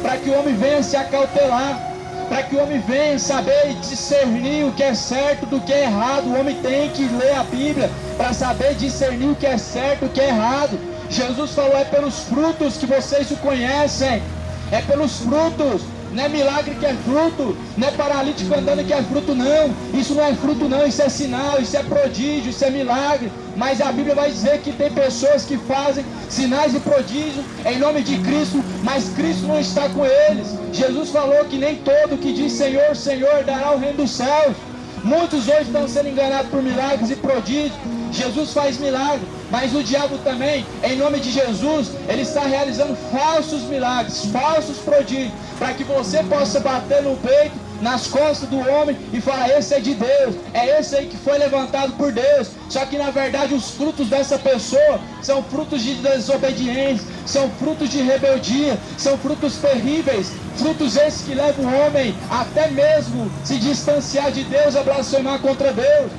para que o homem venha se acautelar, para que o homem venha saber discernir o que é certo do que é errado. O homem tem que ler a Bíblia para saber discernir o que é certo e o que é errado. Jesus falou, é pelos frutos que vocês o conhecem. É pelos frutos. Não é milagre que é fruto, não é paralítico andando que é fruto, não. Isso não é fruto, não. Isso é sinal, isso é prodígio, isso é milagre. Mas a Bíblia vai dizer que tem pessoas que fazem sinais e prodígios em nome de Cristo, mas Cristo não está com eles. Jesus falou que nem todo que diz Senhor, Senhor dará o reino dos céus. Muitos hoje estão sendo enganados por milagres e prodígios. Jesus faz milagre, mas o diabo também, em nome de Jesus, ele está realizando falsos milagres, falsos prodígios, para que você possa bater no peito, nas costas do homem e falar: esse é de Deus, é esse aí que foi levantado por Deus. Só que na verdade os frutos dessa pessoa são frutos de desobediência, são frutos de rebeldia, são frutos terríveis, frutos esses que levam o homem até mesmo se distanciar de Deus, a blasfemar contra Deus.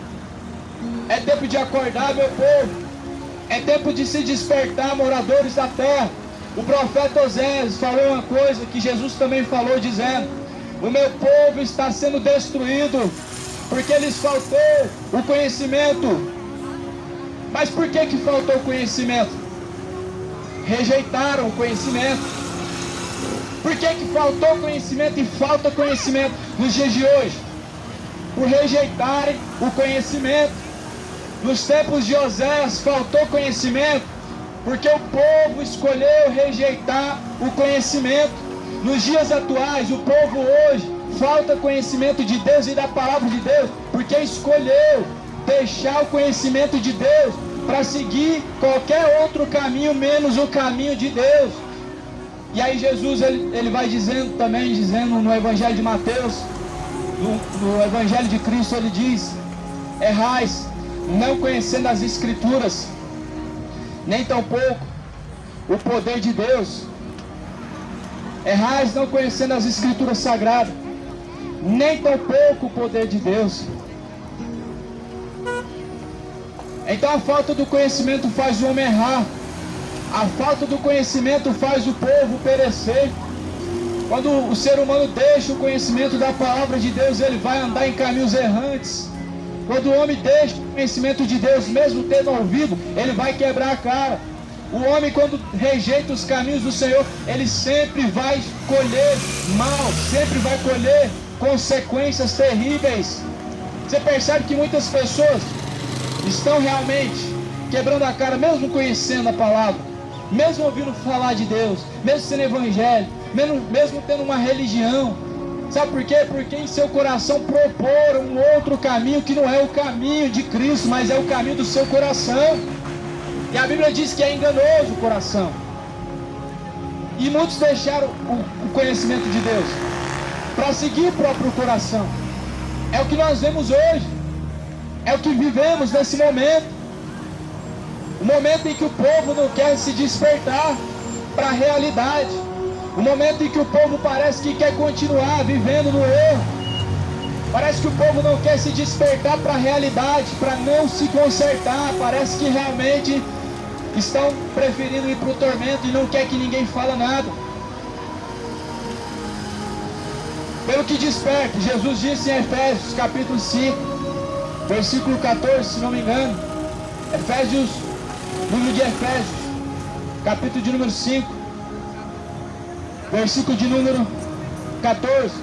É tempo de acordar, meu povo. É tempo de se despertar, moradores da terra. O profeta Oséias falou uma coisa que Jesus também falou, dizendo: o meu povo está sendo destruído porque lhes faltou o conhecimento. Mas por que faltou o conhecimento? Rejeitaram o conhecimento. Por que faltou conhecimento e falta conhecimento nos dias de hoje? Por rejeitarem o conhecimento. Nos tempos de Oséias faltou conhecimento, porque o povo escolheu rejeitar o conhecimento. Nos dias atuais, o povo hoje falta conhecimento de Deus e da palavra de Deus, porque escolheu deixar o conhecimento de Deus para seguir qualquer outro caminho menos o caminho de Deus. E aí Jesus ele vai dizendo também, dizendo no Evangelho de Mateus, no Evangelho de Cristo, ele diz: errais, não conhecendo as Escrituras, nem tampouco o poder de Deus. Errais não conhecendo as Escrituras sagradas, nem tampouco o poder de Deus. Então a falta do conhecimento faz o homem errar. A falta do conhecimento faz o povo perecer. Quando o ser humano deixa o conhecimento da palavra de Deus, ele vai andar em caminhos errantes. Quando o homem deixa o conhecimento de Deus, mesmo tendo ouvido, ele vai quebrar a cara. O homem, quando rejeita os caminhos do Senhor, ele sempre vai colher mal, sempre vai colher consequências terríveis. Você percebe que muitas pessoas estão realmente quebrando a cara, mesmo conhecendo a palavra, mesmo ouvindo falar de Deus, mesmo sendo evangelho, mesmo tendo uma religião. Sabe por quê? Porque em seu coração propor um outro caminho que não é o caminho de Cristo, mas é o caminho do seu coração. E a Bíblia diz que é enganoso o coração. E muitos deixaram o conhecimento de Deus para seguir o próprio coração. É o que nós vemos hoje. É o que vivemos nesse momento. O momento em que o povo não quer se despertar para a realidade. O momento em que o povo parece que quer continuar vivendo no erro. Parece que o povo não quer se despertar para a realidade, para não se consertar. Parece que realmente estão preferindo ir para o tormento e não quer que ninguém fale nada. Pelo que desperta, Jesus disse em Efésios capítulo 5, versículo 14, se não me engano. Efésios, livro de Efésios, capítulo de número 5, versículo de número 14.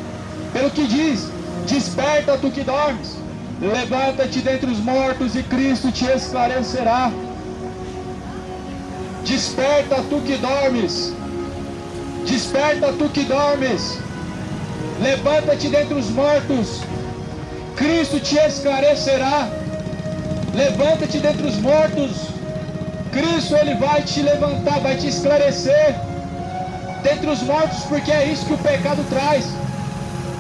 Pelo que diz: desperta tu que dormes, levanta-te dentre os mortos e Cristo te esclarecerá. Desperta tu que dormes, desperta tu que dormes, levanta-te dentre os mortos, Cristo te esclarecerá. Levanta-te dentre os mortos, Cristo ele vai te levantar, vai te esclarecer dentre os mortos, porque é isso que o pecado traz,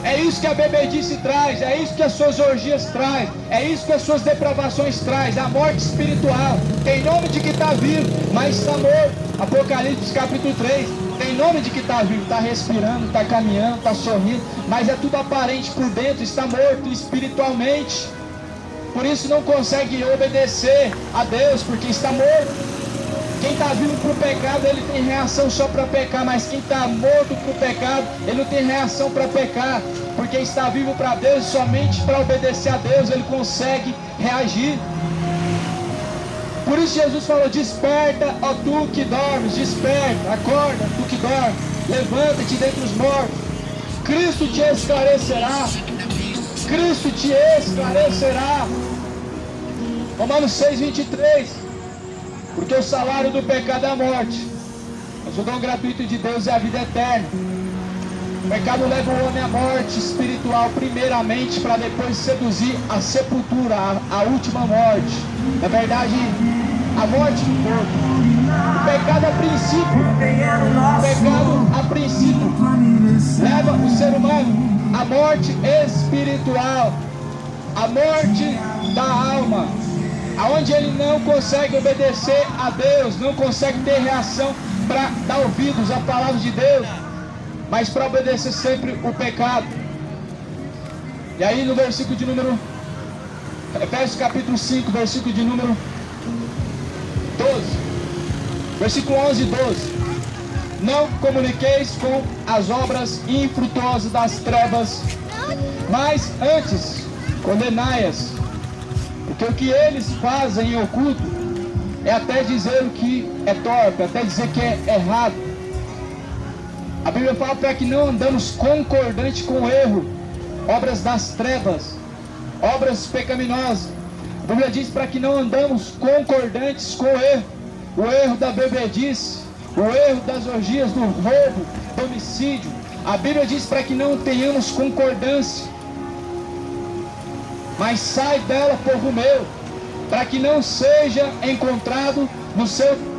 é isso que a bebedice traz, é isso que as suas orgias traz, é isso que as suas depravações traz, a morte espiritual. Tem nome de que está vivo, mas está morto. Apocalipse capítulo 3, tem nome de que está vivo, está respirando, está caminhando, está sorrindo, mas é tudo aparente por dentro, está morto espiritualmente. Por isso não consegue obedecer a Deus, porque está morto. Quem está vivo para o pecado, ele tem reação só para pecar, mas quem está morto para o pecado, ele não tem reação para pecar, porque está vivo para Deus, somente para obedecer a Deus ele consegue reagir. Por isso Jesus falou: desperta, ó tu que dormes, desperta, acorda, tu que dormes, levanta-te dentre os mortos, Cristo te esclarecerá. Cristo te esclarecerá. Romanos 6:23. Porque o salário do pecado é a morte, mas o dom gratuito de Deus é a vida eterna. O pecado leva o homem à morte espiritual primeiramente, para depois seduzir a sepultura, a última morte. Na verdade, a morte do corpo. O pecado a princípio leva o ser humano à morte espiritual, à morte da alma, aonde ele não consegue obedecer a Deus, não consegue ter reação para dar ouvidos à palavra de Deus, mas para obedecer sempre o pecado. E aí no versículo de número Efésios capítulo 5, versículo de número 12, versículo 11 e 12: não comuniqueis com as obras infrutuosas das trevas, mas antes condenai-as, porque o que eles fazem em oculto é até dizer o que é torpe, até dizer que é errado. A Bíblia fala para que não andamos concordante com o erro, obras das trevas, obras pecaminosas. A Bíblia diz para que não andamos concordantes com o erro da bebedice, o erro das orgias, do roubo, do homicídio. A Bíblia diz para que não tenhamos concordância. Mas sai dela, povo meu, para que não seja encontrado no seu pecado.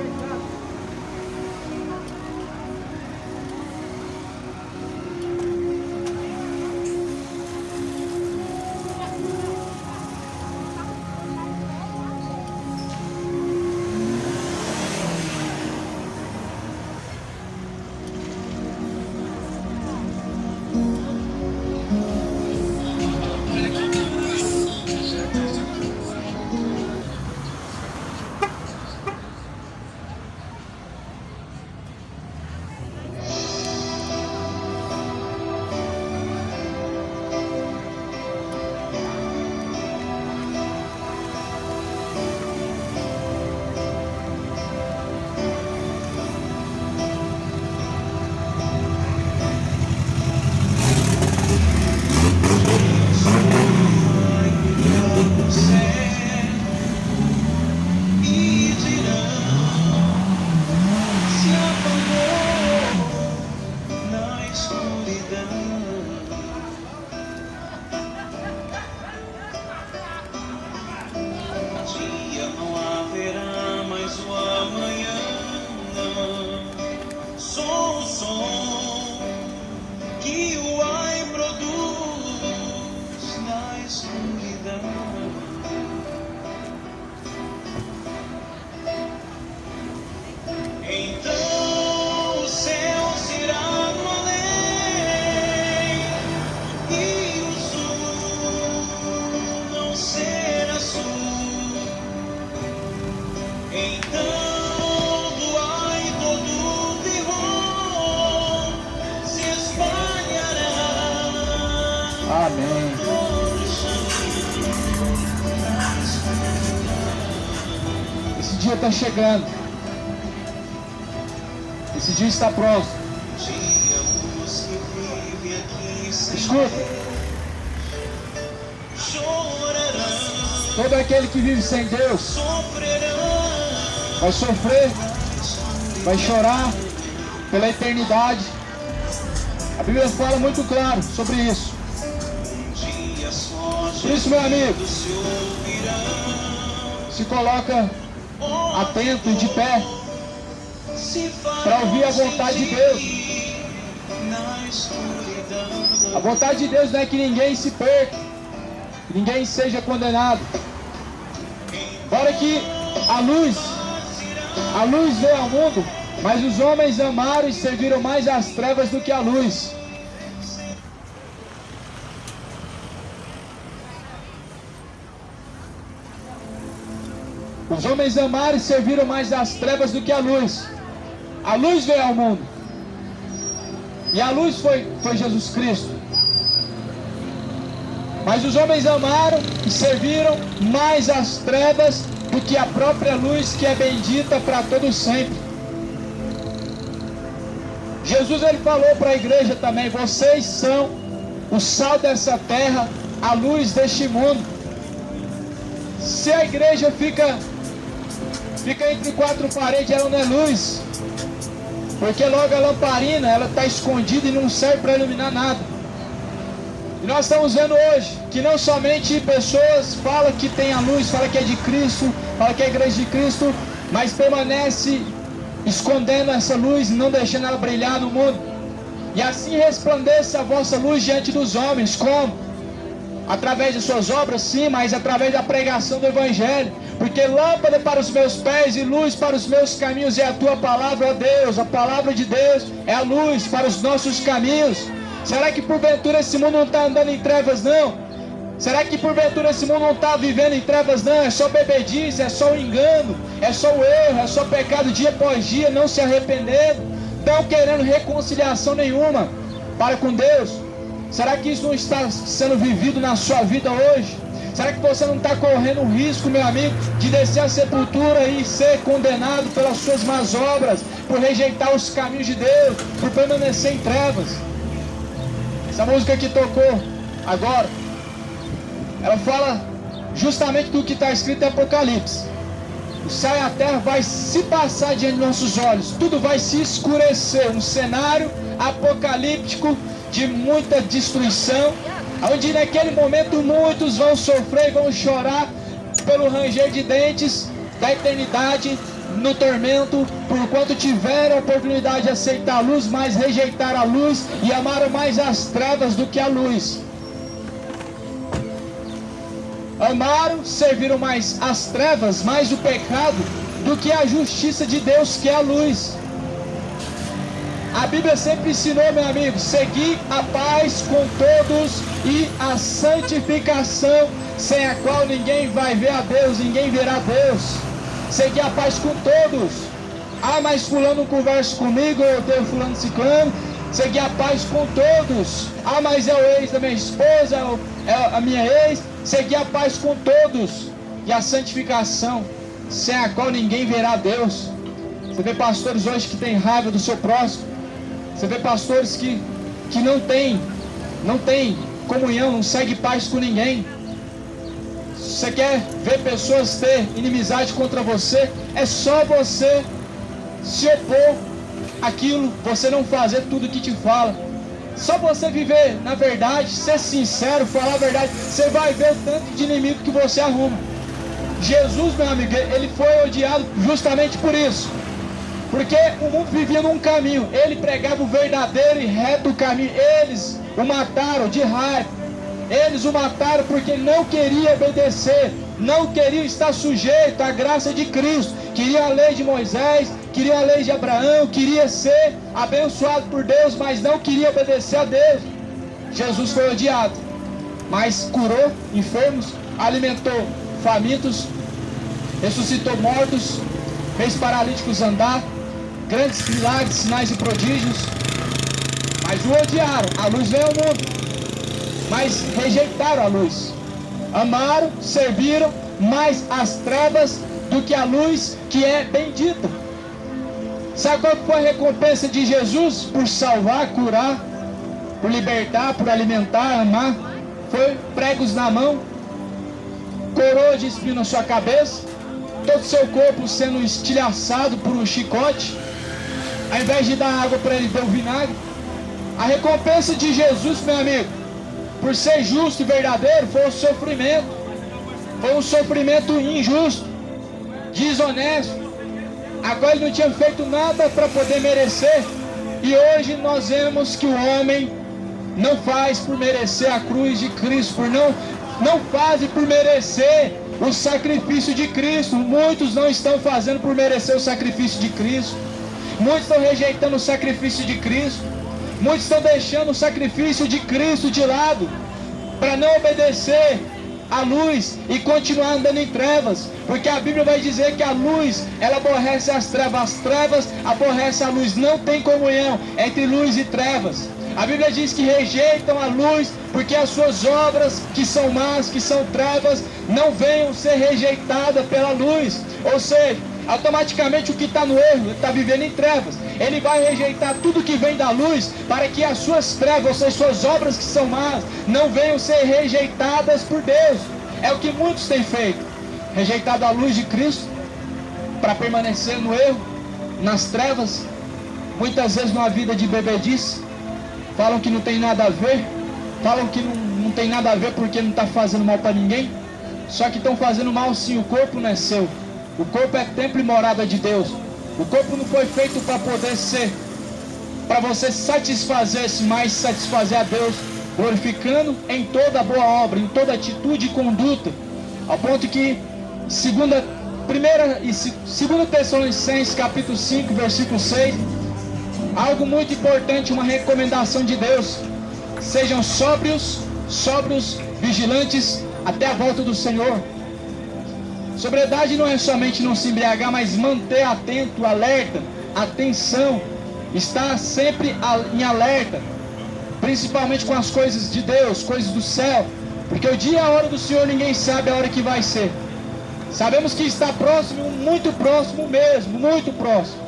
Está chegando, esse dia está próximo. Escuta, todo aquele que vive sem Deus vai sofrer, vai chorar pela eternidade. A Bíblia fala muito claro sobre isso. Por isso, meu amigo, se coloca atento e de pé para ouvir a vontade de Deus. A vontade de Deus não é que ninguém se perca, que ninguém seja condenado. Ora que a luz veio ao mundo, mas os homens amaram e serviram mais as trevas do que a luz. Os homens amaram e serviram mais as trevas do que a luz. A luz veio ao mundo, e a luz foi Jesus Cristo. Mas os homens amaram e serviram mais as trevas do que a própria luz, que é bendita para todo sempre. Jesus ele falou para a igreja também: vocês são o sal dessa terra, a luz deste mundo. Se a igreja fica entre quatro paredes, ela não é luz, porque logo a lamparina ela está escondida e não serve para iluminar nada. E nós estamos vendo hoje que não somente pessoas falam que tem a luz, falam que é de Cristo, falam que é a igreja de Cristo, mas permanece escondendo essa luz e não deixando ela brilhar no mundo. E assim resplandeça a vossa luz diante dos homens. Como? Através de suas obras, sim, mas através da pregação do Evangelho. Porque lâmpada para os meus pés e luz para os meus caminhos é a tua palavra, ó Deus. A palavra de Deus é a luz para os nossos caminhos. Será que porventura esse mundo não está andando em trevas, não? Será que porventura esse mundo não está vivendo em trevas, não? É só bebedice, é só o engano, é só o erro, é só pecado dia após dia, não se arrependendo, não querendo reconciliação nenhuma para com Deus. Será que isso não está sendo vivido na sua vida hoje? Será que você não está correndo o risco, meu amigo, de descer à sepultura e ser condenado pelas suas más obras, por rejeitar os caminhos de Deus, por permanecer em trevas? Essa música que tocou agora, ela fala justamente do que está escrito em Apocalipse. O céu e a terra vai se passar diante de nossos olhos, tudo vai se escurecer, um cenário apocalíptico de muita destruição, onde naquele momento muitos vão sofrer e vão chorar pelo ranger de dentes da eternidade no tormento, porquanto tiveram a oportunidade de aceitar a luz, mas rejeitaram a luz e amaram mais as trevas do que a luz. Amaram, serviram mais as trevas, mais o pecado, do que a justiça de Deus, que é a luz. A Bíblia sempre ensinou, meu amigo, seguir a paz com todos e a santificação, sem a qual ninguém vai ver a Deus, ninguém verá Deus. Seguir a paz com todos. Ah, mas fulano não conversa comigo, eu tenho fulano ciclano. Seguir a paz com todos. Ah, mas é o ex da minha esposa, é a minha ex. Seguir a paz com todos e a santificação, sem a qual ninguém verá Deus. Você vê pastores hoje que têm raiva do seu próximo. Você vê pastores que não tem comunhão, não segue paz com ninguém. Você quer ver pessoas ter inimizade contra você? É só você se opor àquilo, você não fazer tudo que te fala. Só você viver na verdade, ser sincero, falar a verdade, você vai ver o tanto de inimigo que você arruma. Jesus, meu amigo, ele foi odiado justamente por isso. Porque o mundo vivia num caminho, ele pregava o verdadeiro e reto caminho. Eles o mataram de raiva, eles o mataram porque não queria obedecer, não queria estar sujeito à graça de Cristo. Queria a lei de Moisés, queria a lei de Abraão, queria ser abençoado por Deus, mas não queria obedecer a Deus. Jesus foi odiado, mas curou enfermos, alimentou famintos, ressuscitou mortos, fez paralíticos andar, grandes milagres, sinais e prodígios. Mas o odiaram. A luz veio ao mundo, mas rejeitaram a luz. Amaram, serviram mais as trevas do que a luz, que é bendita. Sabe qual foi a recompensa de Jesus por salvar, curar, por libertar, por alimentar, amar? Foi pregos na mão, coroa de espinho na sua cabeça, todo o seu corpo sendo estilhaçado por um chicote. Ao invés de dar água para ele, deu vinagre. A recompensa de Jesus, meu amigo, por ser justo e verdadeiro, foi o sofrimento. Foi um sofrimento injusto, desonesto. Agora ele não tinha feito nada para poder merecer. E hoje nós vemos que o homem não faz por merecer a cruz de Cristo, não faz por merecer o sacrifício de Cristo. Muitos não estão fazendo por merecer o sacrifício de Cristo. Muitos estão rejeitando o sacrifício de Cristo. Muitos estão deixando o sacrifício de Cristo de lado para não obedecer à luz e continuar andando em trevas. Porque a Bíblia vai dizer que a luz, ela aborrece as trevas aborrecem a luz. Não tem comunhão entre luz e trevas. A Bíblia diz que rejeitam a luz porque as suas obras, que são más, que são trevas, não venham ser rejeitadas pela luz. Ou seja, automaticamente o que está no erro, ele está vivendo em trevas. Ele vai rejeitar tudo que vem da luz, para que as suas trevas, ou seja, suas obras que são más, não venham ser rejeitadas por Deus. É o que muitos têm feito, rejeitado a luz de Cristo, para permanecer no erro, nas trevas, muitas vezes numa vida de bebedice. Falam que não tem nada a ver, falam que não tem nada a ver porque não está fazendo mal para ninguém. Só que estão fazendo mal sim, o corpo não é seu. O corpo é templo e morada de Deus. O corpo não foi feito para poder ser, para você satisfazer-se, mas satisfazer a Deus, glorificando em toda boa obra, em toda atitude e conduta. Ao ponto que 2 Tessalonicenses capítulo 5, versículo 6, algo muito importante, uma recomendação de Deus: sejam sóbrios, vigilantes até a volta do Senhor. Sobriedade não é somente não se embriagar, mas manter atento, alerta, atenção, estar sempre em alerta, principalmente com as coisas de Deus, coisas do céu, porque o dia e a hora do Senhor ninguém sabe a hora que vai ser. Sabemos que está próximo, muito próximo mesmo, muito próximo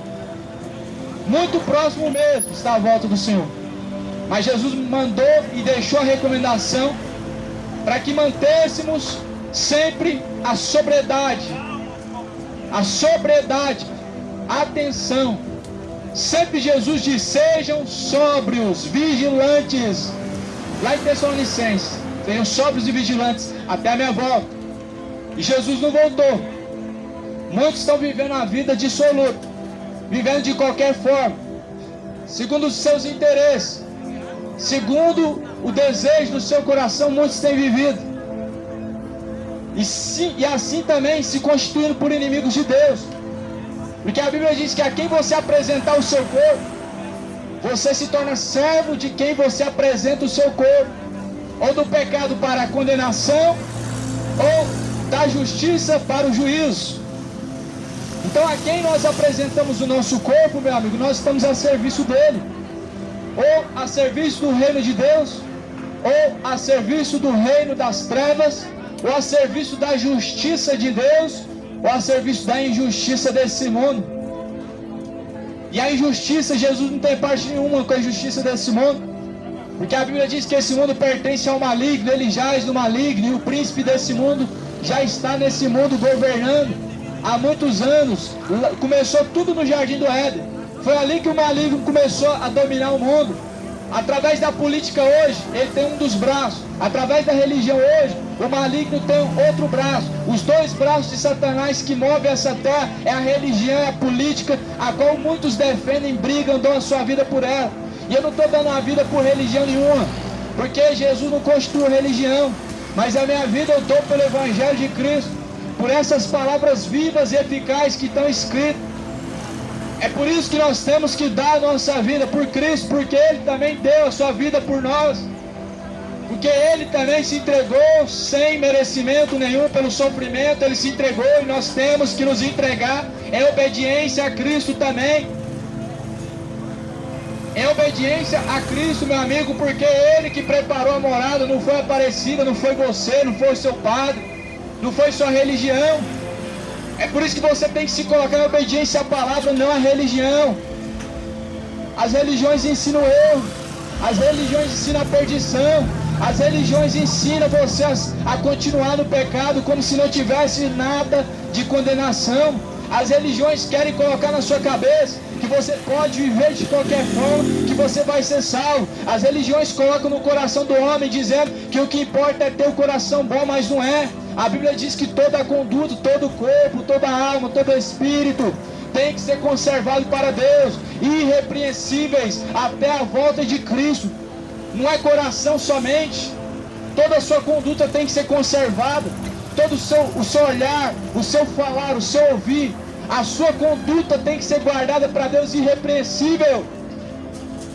mesmo está a volta do Senhor. Mas Jesus mandou e deixou a recomendação para que mantêssemos sempre a sobriedade, atenção. Sempre Jesus diz: sejam sóbrios, vigilantes. Lá em Tessalonicenses, sejam sóbrios e vigilantes até a minha volta. E Jesus não voltou. Muitos estão vivendo a vida dissoluta, vivendo de qualquer forma, segundo os seus interesses, segundo o desejo do seu coração. Muitos têm vivido, e assim também se constituindo por inimigos de Deus, porque a Bíblia diz que a quem você apresentar o seu corpo, você se torna servo de quem você apresenta o seu corpo, ou do pecado para a condenação, ou da justiça para o juízo. Então a quem nós apresentamos o nosso corpo, meu amigo, nós estamos a serviço dele, ou a serviço do reino de Deus, ou a serviço do reino das trevas, ou a serviço da justiça de Deus, ou a serviço da injustiça desse mundo. E a injustiça, Jesus não tem parte nenhuma com a injustiça desse mundo, porque a Bíblia diz que esse mundo pertence ao maligno, ele jaz no maligno, e o príncipe desse mundo já está nesse mundo governando há muitos anos. Começou tudo no Jardim do Éden, foi ali que o maligno começou a dominar o mundo. Através da política hoje, ele tem um dos braços. Através da religião hoje, o maligno tem outro braço. Os dois braços de Satanás que movem essa terra é a religião e a política, a qual muitos defendem, brigam, dão a sua vida por ela. E eu não estou dando a vida por religião nenhuma, porque Jesus não constitui religião, mas a minha vida eu dou pelo Evangelho de Cristo, por essas palavras vivas e eficazes que estão escritas. É por isso que nós temos que dar a nossa vida por Cristo, porque Ele também deu a sua vida por nós, porque Ele também se entregou sem merecimento nenhum pelo sofrimento. Ele se entregou e nós temos que nos entregar em obediência a Cristo também. Em obediência a Cristo, meu amigo, porque Ele que preparou a morada, não foi a Aparecida, não foi você, não foi o seu padre, não foi sua religião. É por isso que você tem que se colocar em obediência à palavra, não à religião. As religiões ensinam erro, as religiões ensinam a perdição, as religiões ensinam você a continuar no pecado como se não tivesse nada de condenação. As religiões querem colocar na sua cabeça que você pode viver de qualquer forma, que você vai ser salvo. As religiões colocam no coração do homem dizendo que o que importa é ter o coração bom, mas não é. A Bíblia diz que toda a conduta, todo o corpo, toda a alma, todo o espírito tem que ser conservado para Deus, irrepreensíveis até a volta de Cristo. Não é coração somente, toda a sua conduta tem que ser conservada, todo o seu olhar, o seu falar, o seu ouvir, a sua conduta tem que ser guardada para Deus, irrepreensível.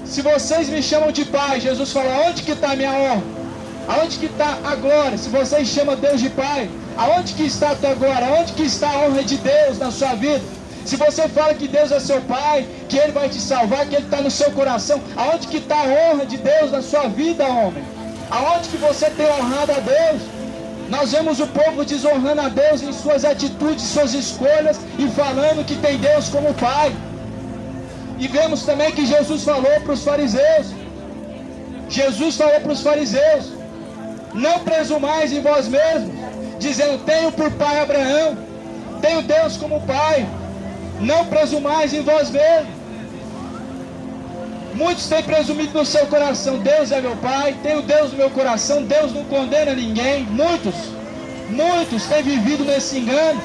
Se vocês me chamam de Pai, Jesus fala: onde que está a minha honra? Aonde que está a glória? Se vocês chamam Deus de Pai, aonde que está a tua glória? Aonde que está a honra de Deus na sua vida? Se você fala que Deus é seu Pai, que Ele vai te salvar, que Ele está no seu coração, aonde que está a honra de Deus na sua vida, homem? Aonde que você tem honrado a Deus? Nós vemos o povo desonrando a Deus em suas atitudes, suas escolhas e falando que tem Deus como Pai. E vemos também que Jesus falou para os fariseus. Jesus falou para os fariseus: não presumais em vós mesmos, dizendo: tenho por pai Abraão, tenho Deus como Pai. Não presumais em vós mesmos. Muitos têm presumido no seu coração: Deus é meu Pai, tenho Deus no meu coração, Deus não condena ninguém. Muitos têm vivido nesse engano,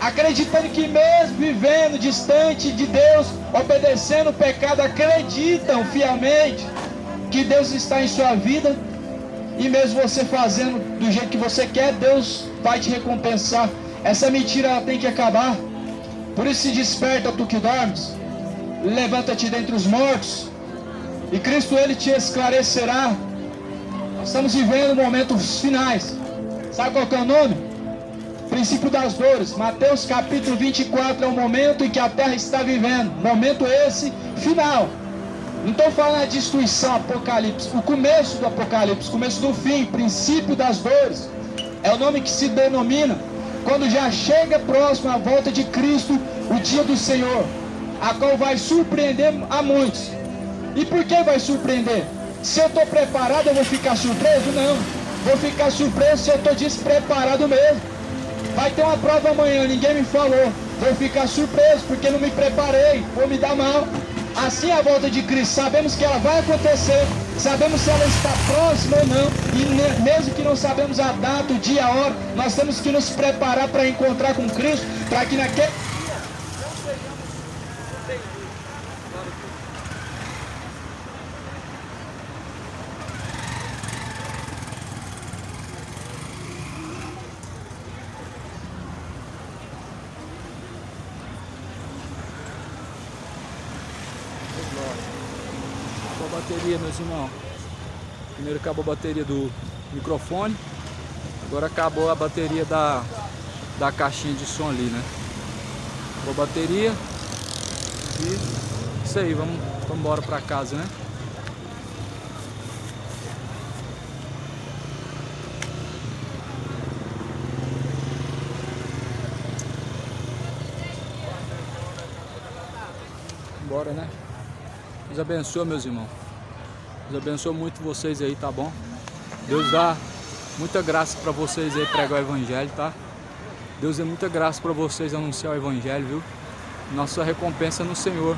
acreditando que mesmo vivendo distante de Deus, obedecendo o pecado, acreditam fielmente que Deus está em sua vida, e mesmo você fazendo do jeito que você quer, Deus vai te recompensar. Essa mentira ela tem que acabar. Por isso se desperta, tu que dormes, levanta-te dentre os mortos, e Cristo ele te esclarecerá. Nós estamos vivendo momentos finais. Sabe qual que é o nome? Princípio das dores. Mateus capítulo 24 é o momento em que a terra está vivendo. Momento esse final. Não estou falando da destruição, Apocalipse. O começo do Apocalipse, começo do fim, princípio das dores. É o nome que se denomina quando já chega próximo à volta de Cristo, o dia do Senhor, a qual vai surpreender a muitos. E por que vai surpreender? Se eu estou preparado, eu vou ficar surpreso? Não. Vou ficar surpreso se eu estou despreparado mesmo. Vai ter uma prova amanhã, ninguém me falou. Vou ficar surpreso porque não me preparei, vou me dar mal. Assim a volta de Cristo, sabemos que ela vai acontecer, sabemos se ela está próxima ou não, e mesmo que não sabemos a data, o dia, a hora, nós temos que nos preparar para encontrar com Cristo, para que naquele dia não sejamos Acabou a bateria, meus irmãos. Primeiro acabou a bateria do microfone, agora acabou a bateria da caixinha de som ali, né? Acabou a bateria e isso aí, vamos embora pra casa, né? Bora, né? Deus abençoe, meus irmãos. Deus abençoe muito vocês aí, tá bom? Deus dá muita graça para vocês aí pregar o evangelho, tá? Deus dá muita graça para vocês anunciar o evangelho, viu? Nossa recompensa no Senhor.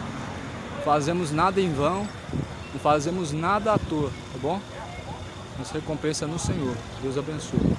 Não fazemos nada em vão, não fazemos nada à toa, tá bom? Nossa recompensa no Senhor. Deus abençoe.